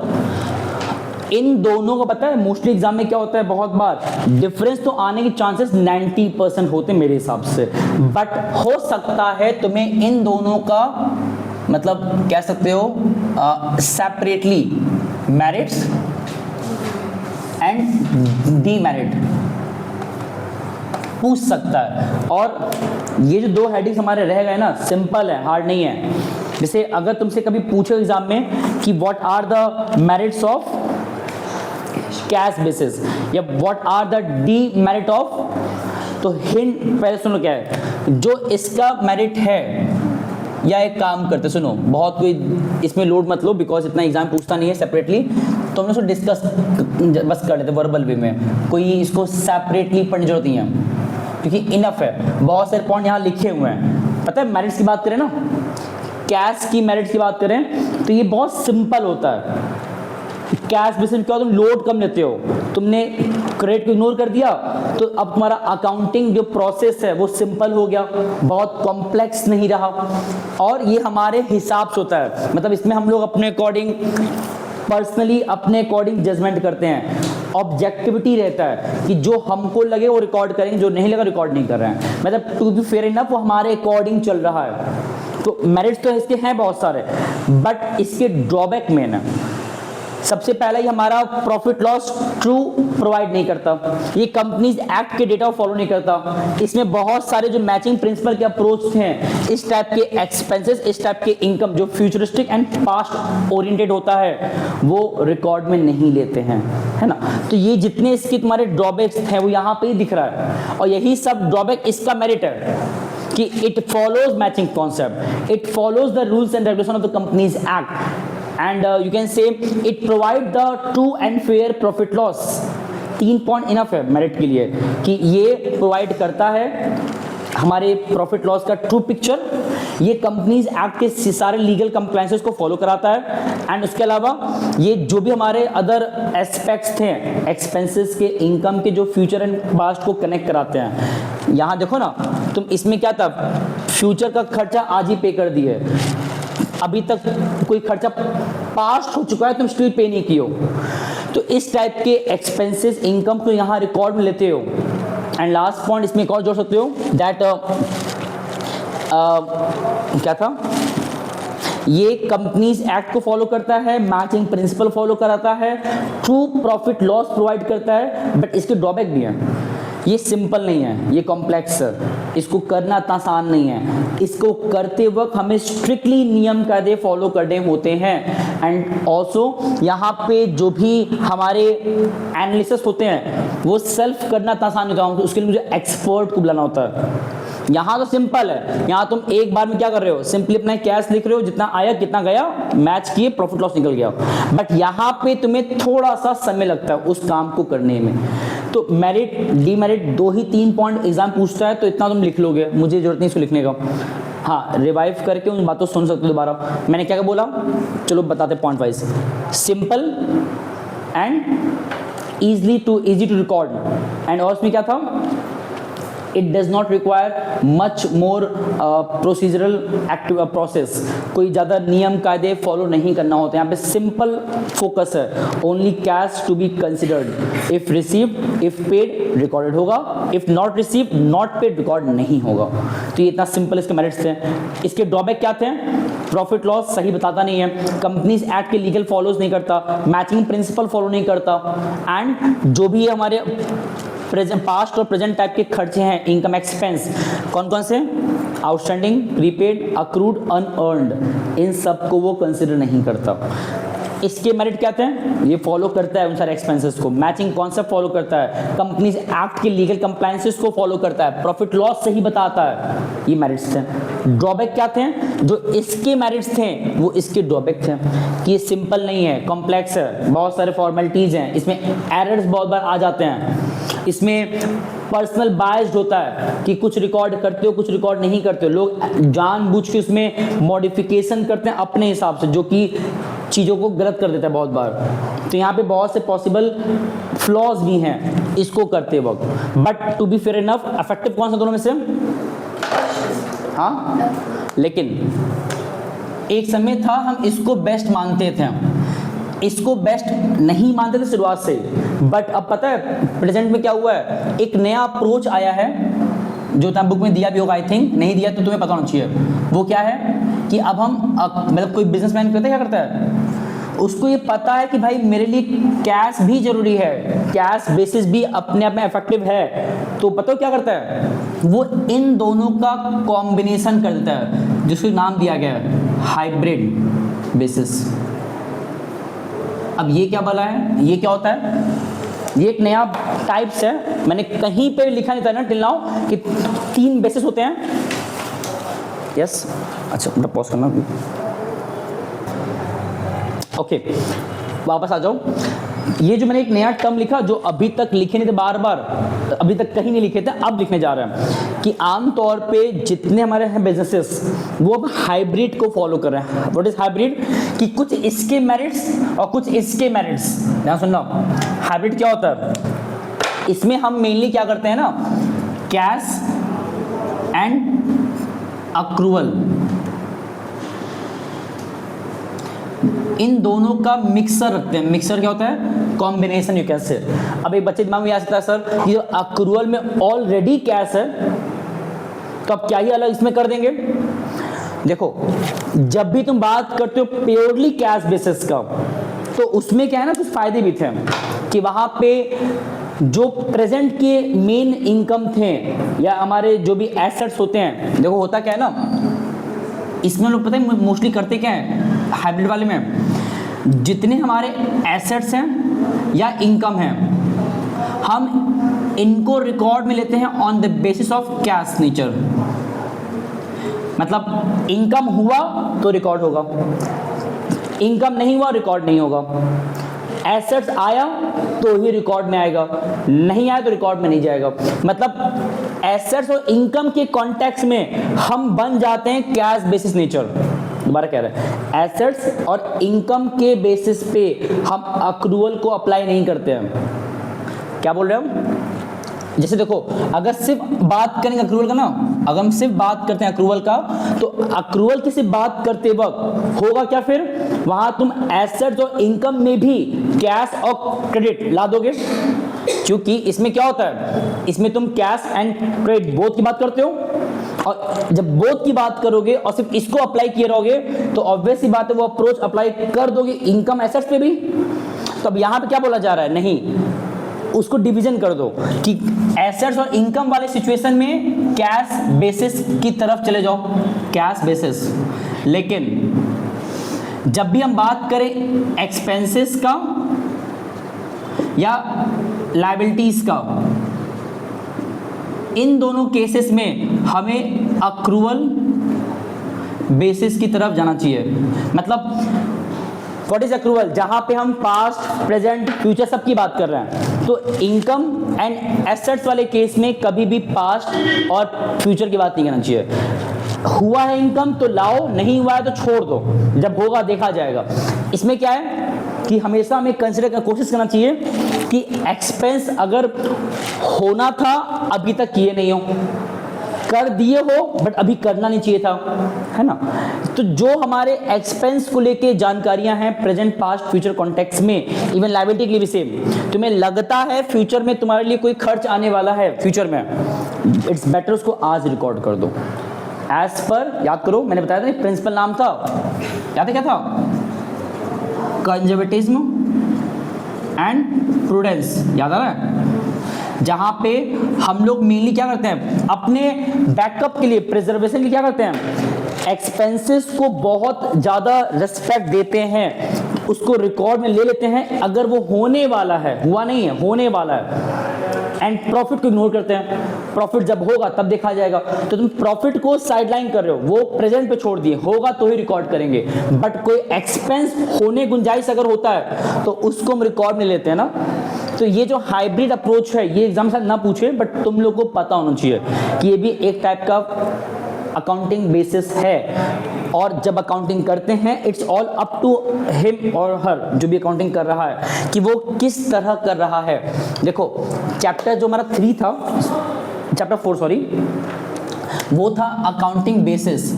इन दोनों को पता है मोस्टली एग्जाम में क्या होता है, बहुत बार डिफरेंस तो आने के चांसेस 90% होते हैं मेरे हिसाब से, बट हो सकता है तुम्हें इन दोनों का मतलब कह सकते हो सेपरेटली मेरिट्स एंड डीमेरिट पूछ सकता है। और ये जो 2 हेडिंग्स हमारे रह गए ना, सिंपल है, हार्ड नहीं है। जैसे अगर तुमसे कभी पूछो एग्जाम में कि what are the merits of cash basis, या what are the demerit of. तो हिंट पहले सुनो क्या है जो इसका मेरिट है, या एक काम करते सुनो, बहुत कोई इसमें लोड मत लो बिकॉज इतना एग्जाम पूछता नहीं है सेपरेटली, तो हम लोग डिस्कस बस कर लेते वर्बल वे में, कोई इसको सेपरेटली पढ़ने की जरूरत नहीं है क्योंकि इनफ है। बहुत सारे पॉइंट यहाँ लिखे हुए हैं। पता है मेरिट्स की बात करें ना, कैश की मेरिट्स की बात करें तो ये बहुत सिंपल होता है। कैश बेसिस क्या, तुम लोड कम लेते हो, तुमने क्रेडिट को इग्नोर कर दिया तो अब तुम्हारा अकाउंटिंग जो प्रोसेस है वो सिंपल हो गया, बहुत कॉम्प्लेक्स नहीं रहा, और ये हमारे हिसाब से होता है। मतलब इसमें हम लोग अपने अकॉर्डिंग पर्सनली अपने अकॉर्डिंग जजमेंट करते हैं, ऑब्जेक्टिविटी रहता है कि जो हमको लगे वो रिकॉर्ड करेंगे, जो नहीं लगा रिकॉर्ड नहीं कर रहे हैं। मतलब टू बी फेयर इनफ वो हमारे अकॉर्डिंग चल रहा है। तो मेरिट्स तो इसके हैं बहुत सारे, बट इसके ड्रॉबैक मेन है। सबसे पहला ही हमारा प्रॉफिट लॉस ट्रू प्रोवाइड नहीं करता, ये कंपनीज एक्ट के डेटा फॉलो नहीं करता, इसमें बहुत सारे जो मैचिंग प्रिंसिपल के अप्रोच हैं, इस टाइप के एक्सपेंसेस, इस टाइप के इनकम जो फ्यूचरिस्टिक एंड पास्ट ओरिएंटेड होता है वो रिकॉर्ड में नहीं लेते हैं, है ना। तो ये जितने इसके तुम्हारे ड्रॉबैक्स हैं वो यहाँ पे ही दिख रहा है, और यही सब ड्रॉबैक इसका मेरिट है कि it follows matching concept, it follows the rules and regulation of the companies act, and you can say it provide the true and fair profit loss। 3 point enough है मेरिट के लिए कि ये प्रोवाइड करता है हमारे प्रॉफिट लॉस का ट्रू पिक्चर, ये कंपनीज एक्ट के सारे लीगल कंप्लायंसेस को फॉलो कराता है, एंड उसके अलावा ये जो भी हमारे अदर एस्पेक्ट्स थे एक्सपेंसेस के, इनकम के, जो फ्यूचर एंड पास्ट को कनेक्ट कराते हैं। यहाँ देखो ना तुम, इसमें क्या था, फ्यूचर का खर्चा आज ही पे कर दिए, अभी तक कोई खर्चा पास्ट हो चुका है तुम स्टिल पे नहीं किए हो, तो इस टाइप के एक्सपेंसेस इनकम को यहाँ रिकॉर्ड में लेते हो। एंड लास्ट पॉइंट इसमें एक और जोड़ सकते हो दैट क्या था, ये कंपनीज एक्ट को फॉलो करता है, मैचिंग प्रिंसिपल फॉलो कराता है, ट्रू प्रॉफिट लॉस प्रोवाइड करता है, बट इसके ड्रॉबैक भी हैं। ये सिंपल नहीं है, ये कॉम्प्लेक्स है, इसको करना इतना आसान नहीं है, इसको करते वक्त हमें स्ट्रिक्टली नियम कायदे फॉलो करने होते हैं। एंड ऑल्सो यहाँ पे जो भी हमारे एनालिसिस होते हैं वो सेल्फ करना इतना आसान नहीं होता, उसके लिए मुझे एक्सपर्ट को बुलाना होता है। यहाँ तो सिंपल है, यहाँ तुम एक बार में क्या कर रहे हो, सिंपली अपना कैश लिख रहे हो, जितना आया कितना गया, मैच किए, प्रॉफिट लॉस निकल गया। बट यहाँ पे तुम्हें थोड़ा सा समय लगता है उस काम को करने में। तो मेरिट डीमेरिट 2 ही 3 पॉइंट एग्जाम पूछता है, तो इतना तुम लिख लोगे, मुझे जरूरत नहीं इसको लिखने का। हाँ, रिवाइव करके उन बातों सुन सकते हो दोबारा। मैंने क्या बोला, चलो बताते point wise. Simple and easy to record, and और उसमें क्या था, it does not require much more procedural active process, कोई ज़्यादा नियम कायदे फॉलो नहीं करना होता है। यहाँ पे सिंपल फोकस है, only cash to be considered, if received if paid recorded होगा, if not received not paid record नहीं होगा। तो ये इतना सिंपल इसके मेरिट्स थे। इसके ड्रॉबैक क्या थे, प्रॉफिट लॉस सही बताता नहीं है, कंपनीज एक्ट के लीगल फॉलोज नहीं करता, मैचिंग प्रिंसिपल फॉलो नहीं करता, एंड जो भी हमारे प्रेजेंट पास्ट और प्रेजेंट टाइप के खर्चे हैं, इनकम एक्सपेंस कौन कौन से, आउटस्टैंडिंग, प्रीपेड, अक्रूड, अनअर्न्ड, इन सब को वो कंसिडर नहीं करता। इसके मेरिट क्या थे, ये फॉलो करता है उन सारे एक्सपेंसेस को, मैचिंग कॉन्सेप्ट फॉलो करता है, कंपनीज एक्ट के लीगल कंप्लायंसेस को फॉलो करता है, प्रॉफिट लॉस सही बताता है। ये मेरिट्स थे। ड्रॉबैक क्या थे, जो इसके मेरिट्स थे वो इसके ड्रॉबैक थे कि ये सिंपल नहीं है, कॉम्प्लेक्स है, बहुत सारे फॉर्मेलिटीज हैं, इसमें एरर्स बहुत बार आ जाते हैं, इसमें पर्सनल बायस्ड होता है कि कुछ रिकॉर्ड करते हो कुछ रिकॉर्ड नहीं करते हो, लोग जानबूझ के उसमें मॉडिफिकेशन करते हैं अपने हिसाब से, जो कि चीज़ों को गलत कर देता है बहुत बार। तो यहाँ पे बहुत से पॉसिबल फ्लॉज भी हैं इसको करते वक्त, but to be fair enough effective कौन सा दोनों में से, हाँ, लेकिन एक समय था हम इसको बेस्ट मानते थे, इसको बेस्ट नहीं मानते थे शुरुआत से, बट अब पता है प्रेजेंट में क्या हुआ है, एक नया अप्रोच आया है जो तुम्हें बुक में दिया भी होगा, आई थिंक, नहीं दिया तो तुम्हें पता होना चाहिए। वो क्या है कि अब हम मतलब कोई बिजनेसमैन करता है, क्या करता है, उसको ये पता है कि भाई मेरे लिए कैश भी जरूरी है, कैश बेसिस भी अपने आप में इफेक्टिव है, तो पता हो क्या करता है, वो इन दोनों का कॉम्बिनेशन कर देता है, जिसको नाम दिया गया है हाइब्रिड बेसिस। अब ये क्या बोला है, ये क्या होता है, ये एक नया टाइप्स है, मैंने कहीं पे लिखा नहीं था ना टिल नाउ कि 3 बेसिस होते हैं। यस अच्छा मतलब पॉज करना। ओके वापस आ जाओ। ये जो मैंने एक नया टर्म लिखा जो अभी तक लिखे नहीं थे, बार बार अभी तक कहीं नहीं लिखे थे, अब लिखने जा रहे हैं कि आमतौर पे जितने हमारे हैं बिजनेसेस वो अब हाइब्रिड को फॉलो कर रहे हैं। What is hybrid? कि कुछ इसके मेरिट्स और कुछ इसके मेरिट्स। ध्यान सुनना, हाइब्रिड क्या होता है? इसमें हम मेनली क्या करते हैं ना, कैश एंड अक्रूवल, इन दोनों का मिक्सर रखते हैं। मिक्सर क्या होता है? कॉम्बिनेशन यू कैन से। अब एक बच्चे दिमाग में आ सकता है सर ये अक्रूवल में ऑलरेडी कैश है तो अब क्या ही अलग इसमें कर देंगे? देखो जब भी तुम बात करते हो प्योरली कैश बेसिस का तो उसमें क्या है ना कुछ फायदे भी थे कि वहां पे जो प्रेजेंट के मेन इनकम थे या हमारे जो भी एसेट्स होते हैं, देखो होता क्या है ना इसमें लोग पता है मोस्टली करते क्या है हाइब्रिड वाले में, जितने हमारे एसेट्स हैं या इनकम है हम इनको रिकॉर्ड में लेते हैं on the basis of cash nature. मतलब इनकम हुआ तो रिकॉर्ड होगा, इनकम नहीं हुआ रिकॉर्ड नहीं होगा, एसेट्स आया तो ही रिकॉर्ड में आएगा, नहीं आया तो रिकॉर्ड में नहीं जाएगा। मतलब एसेट्स और इनकम के कॉन्टेक्स्ट में हम बन जाते हैं कैश बेसिस नेचर। दोबारा कह रहे हैं एसेट्स और इनकम के बेसिस पे हम अक्रूवल को अप्लाई नहीं करते हैं। क्या बोल रहे हैं हम? जैसे देखो अगर सिर्फ बात करेंगे अक्रूवल का ना, अगर हम सिर्फ बात करते हैं अक्रूवल का तो अक्रूवल की सिर्फ बात करते वक्त होगा क्या, फिर वहां तुम एसेट्स और इनकम में भी कैश और क्रेडिट ला दोगे, क्योंकि इसमें क्या होता है इसमें तुम कैश एंड क्रेडिट बोथ की बात करते हो और जब बोथ की बात करोगे और सिर्फ इसको अप्लाई किए रहोगे तो ऑब्वियस सी बात है वो अप्रोच अप्लाई कर दोगे इनकम एसेट्स पे भी। तो अब यहां पे क्या बोला जा रहा है, नहीं उसको डिवीजन कर दो कि एसेट्स और इनकम वाले सिचुएशन में कैश बेसिस की तरफ चले जाओ, कैश बेसिस। लेकिन जब भी हम बात करें एक्सपेंसेस का या लायबिलिटीज का, इन दोनों केसेस में हमें अक्रूवल बेसिस की तरफ जाना चाहिए। मतलब व्हाट इज अक्रूवल? जहां पे हम पास्ट प्रेजेंट फ्यूचर सब की बात कर रहे हैं, तो इनकम एंड एसेट्स वाले केस में कभी भी पास्ट और फ्यूचर की बात नहीं करना चाहिए। हुआ है इनकम तो लाओ, नहीं हुआ है तो छोड़ दो, जब होगा देखा जाएगा। इसमें क्या है कि हमेशा हमें कंसिडर करना कोशिश करना चाहिए कि एक्सपेंस अगर होना था अभी तक किए नहीं हो, कर दिए हो बट अभी करना नहीं चाहिए था, है ना। तो जो हमारे एक्सपेंस को लेके जानकारियां हैं प्रेजेंट पास्ट फ्यूचर कॉन्टेक्स्ट में, इवन लायबिलिटी के लिए भी सेम, तुम्हें लगता है फ्यूचर में तुम्हारे लिए कोई खर्च आने वाला है फ्यूचर में, इट्स बेटर उसको आज रिकॉर्ड कर दो एज पर, याद करो मैंने बताया था प्रिंसिपल नाम था, याद है क्या था? कंजर्वेटिज्म एंड प्रूडेंस, याद आ रहा है? जहां पे हम लोग मेनली क्या करते हैं अपने बैकअप के लिए, प्रिजर्वेशन के लिए क्या करते हैं, एक्सपेंसेस को बहुत ज्यादा रिस्पेक्ट देते हैं, उसको रिकॉर्ड में ले लेते हैं अगर वो होने वाला है, हुआ नहीं है होने वाला है, एंड प्रॉफिट को इग्नोर करते हैं। प्रॉफिट जब होगा तब देखा जाएगा, तो तुम प्रॉफिट को साइडलाइन कर रहे हो, वो प्रेजेंट पे छोड़ दिए, होगा तो ही रिकॉर्ड करेंगे, बट कोई एक्सपेंस होने गुंजाइश अगर होता है तो उसको हम रिकॉर्ड में लेते हैं ना। तो ये जो हाइब्रिड अप्रोच है ये एग्जाम से ना पूछे बट तुम लोग को पता होना चाहिए कि ये भी एक टाइप का अकाउंटिंग बेसिस है, और जब अकाउंटिंग करते हैं it's all up to him और हर, जो भी अकाउंटिंग कर रहा है कि वो किस तरह कर रहा है। देखो चैप्टर जो हमारा 3 था, चैप्टर 4 सॉरी, वो था अकाउंटिंग बेसिस,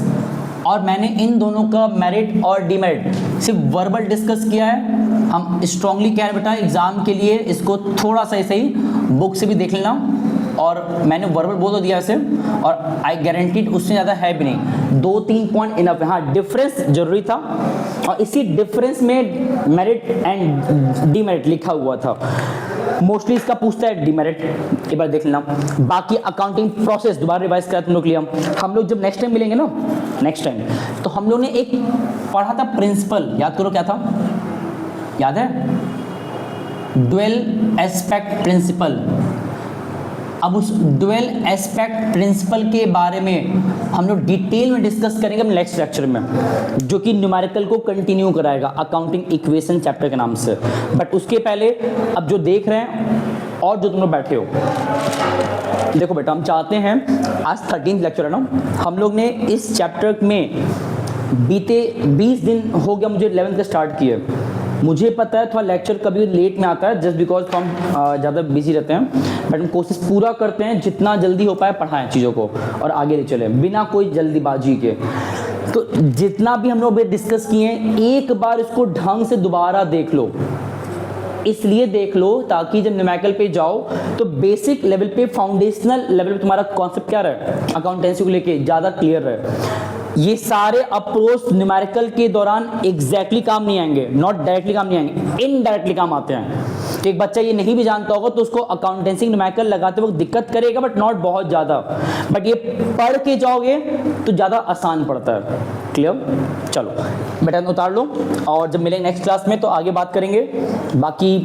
और मैंने इन दोनों का मेरिट और डिमेरिट सिर्फ वर्बल डिस्कस किया है। हम स्ट्रांगली कह रहे बेटा एग्जाम के लिए इसको थोड़ा सा ऐसे ही बुक से भी देख लेना, और मैंने वर्बल बोल तो दिया इसे, और आई गारंटीड उससे ज़्यादा है भी नहीं, 2-3 पॉइंट इनफ है। हाँ डिफरेंस जरूरी था, और इसी डिफरेंस में मेरिट एंड डिमेरिट लिखा हुआ था। मोस्टली इसका पूछता है डिमेरिट, एक बार देख लेना। बाकी अकाउंटिंग प्रोसेस दोबारा रिवाइज करा तुम लोग के लिए। हम लोग जब नेक्स्ट टाइम मिलेंगे ना, नेक्स्ट टाइम, तो हम लोग ने एक पढ़ा था प्रिंसिपल, याद करो क्या था, याद है? Dual aspect principle. अब उस ड्वेल एस्पेक्ट प्रिंसिपल के बारे में हम लोग डिटेल में डिस्कस करेंगे अपने नेक्स्ट लेक्चर में, जो कि न्यूमेरिकल को कंटिन्यू कराएगा अकाउंटिंग इक्वेशन चैप्टर के नाम से। बट उसके पहले अब जो देख रहे हैं और जो तुम लोग बैठे हो, देखो बेटा, हम चाहते हैं, आज 13th लेक्चर है ना, हम लोग ने इस चैप्टर में बीते 20 दिन हो गया मुझे 11th का स्टार्ट किए। मुझे पता है थोड़ा लेक्चर कभी लेट में आता है, जस्ट बिकॉज हम ज़्यादा बिजी रहते हैं, बट हम कोशिश पूरा करते हैं जितना जल्दी हो पाए पढ़ाएं चीज़ों को और आगे ले चले बिना कोई जल्दीबाजी के। तो जितना भी हम लोग डिस्कस किए हैं, एक बार इसको ढंग से दोबारा देख लो। इसलिए देख लो ताकि जब न्यूमेरिकल पे जाओ तो बेसिक लेवल पे, फाउंडेशनल लेवल पे तुम्हारा कॉन्सेप्ट क्या रहे, अकाउंटेंसी को लेके ज़्यादा क्लियर रहे। ये सारे अप्रोच न्यूमेरिकल के दौरान एग्जैक्टली काम नहीं आएंगे, नॉट डायरेक्टली काम नहीं आएंगे, इनडायरेक्टली काम आते हैं। तो एक बच्चा ये नहीं भी जानता होगा तो उसको अकाउंटेंसी न्यूमेरिकल लगाते वक्त दिक्कत करेगा, बट नॉट बहुत ज़्यादा। बट ये पढ़ के जाओगे तो ज़्यादा आसान पड़ता है। क्लियर? चलो बेटा उतार लो, और जब मिलेंगे नेक्स्ट क्लास में तो आगे बात करेंगे। बाकी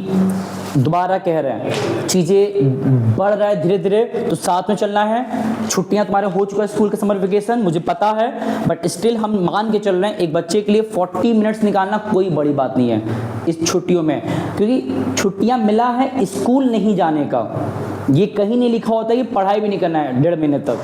दोबारा कह रहे हैं, चीज़ें बढ़ रहा है धीरे धीरे, तो साथ में चलना है। छुट्टियां तुम्हारे हो चुका है स्कूल के समर वेकेशन, मुझे पता है, बट स्टिल हम मान के चल रहे हैं एक बच्चे के लिए 40 मिनट्स निकालना कोई बड़ी बात नहीं है इस छुट्टियों में, क्योंकि छुट्टियां मिला है स्कूल नहीं जाने का। ये कहीं नहीं लिखा होता कि पढ़ाई भी नहीं करना है 1.5 महीने तक,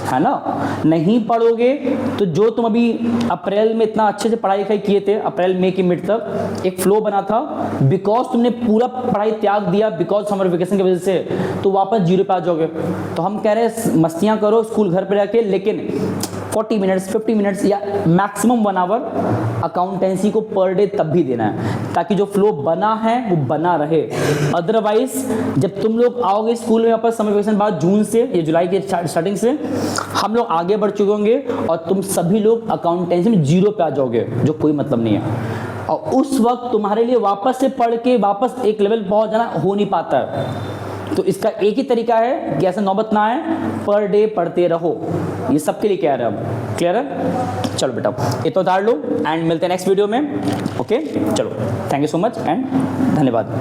है ना। नहीं पढ़ोगे तो जो तुम अभी अप्रैल में इतना अच्छे से पढ़ाई लिखाई किए थे, अप्रैल मई के मिड तक एक फ्लो बना था, बिकॉज तुमने पूरा पढ़ाई त्याग दिया बिकॉज समर वेकेशन की वजह से, तो वापस 0 पे आ जाओगे। तो हम कह रहे हैं मस्तियाँ करो स्कूल घर पे रह, लेकिन 40 मिनट्स 50 मिनट्स या मैक्सिमम 1 आवर अकाउंटेंसी को पर डे तब भी देना है, ताकि जो फ्लो बना है वो बना रहे। अदरवाइज जब तुम लोग आओगे स्कूल में वापस समर वेकेशन बाद जून से या जुलाई के स्टार्टिंग से, हम लोग आगे बढ़ चुके होंगे और तुम सभी लोग अकाउंटेंसी में 0 पे आ जाओगे, जो कोई मतलब नहीं है। और उस वक्त तुम्हारे लिए वापस से पढ़ के वापस एक लेवल पहुंच जाना हो नहीं पाता है। तो इसका एक ही तरीका है कि ऐसा नौबत ना आए, पर डे पढ़ते रहो। ये सबके लिए कह रहे हैं हम। क्लियर है? चलो बेटा इतना उतार लो एंड मिलते हैं नेक्स्ट वीडियो में। ओके चलो, thank you so much and धन्यवाद।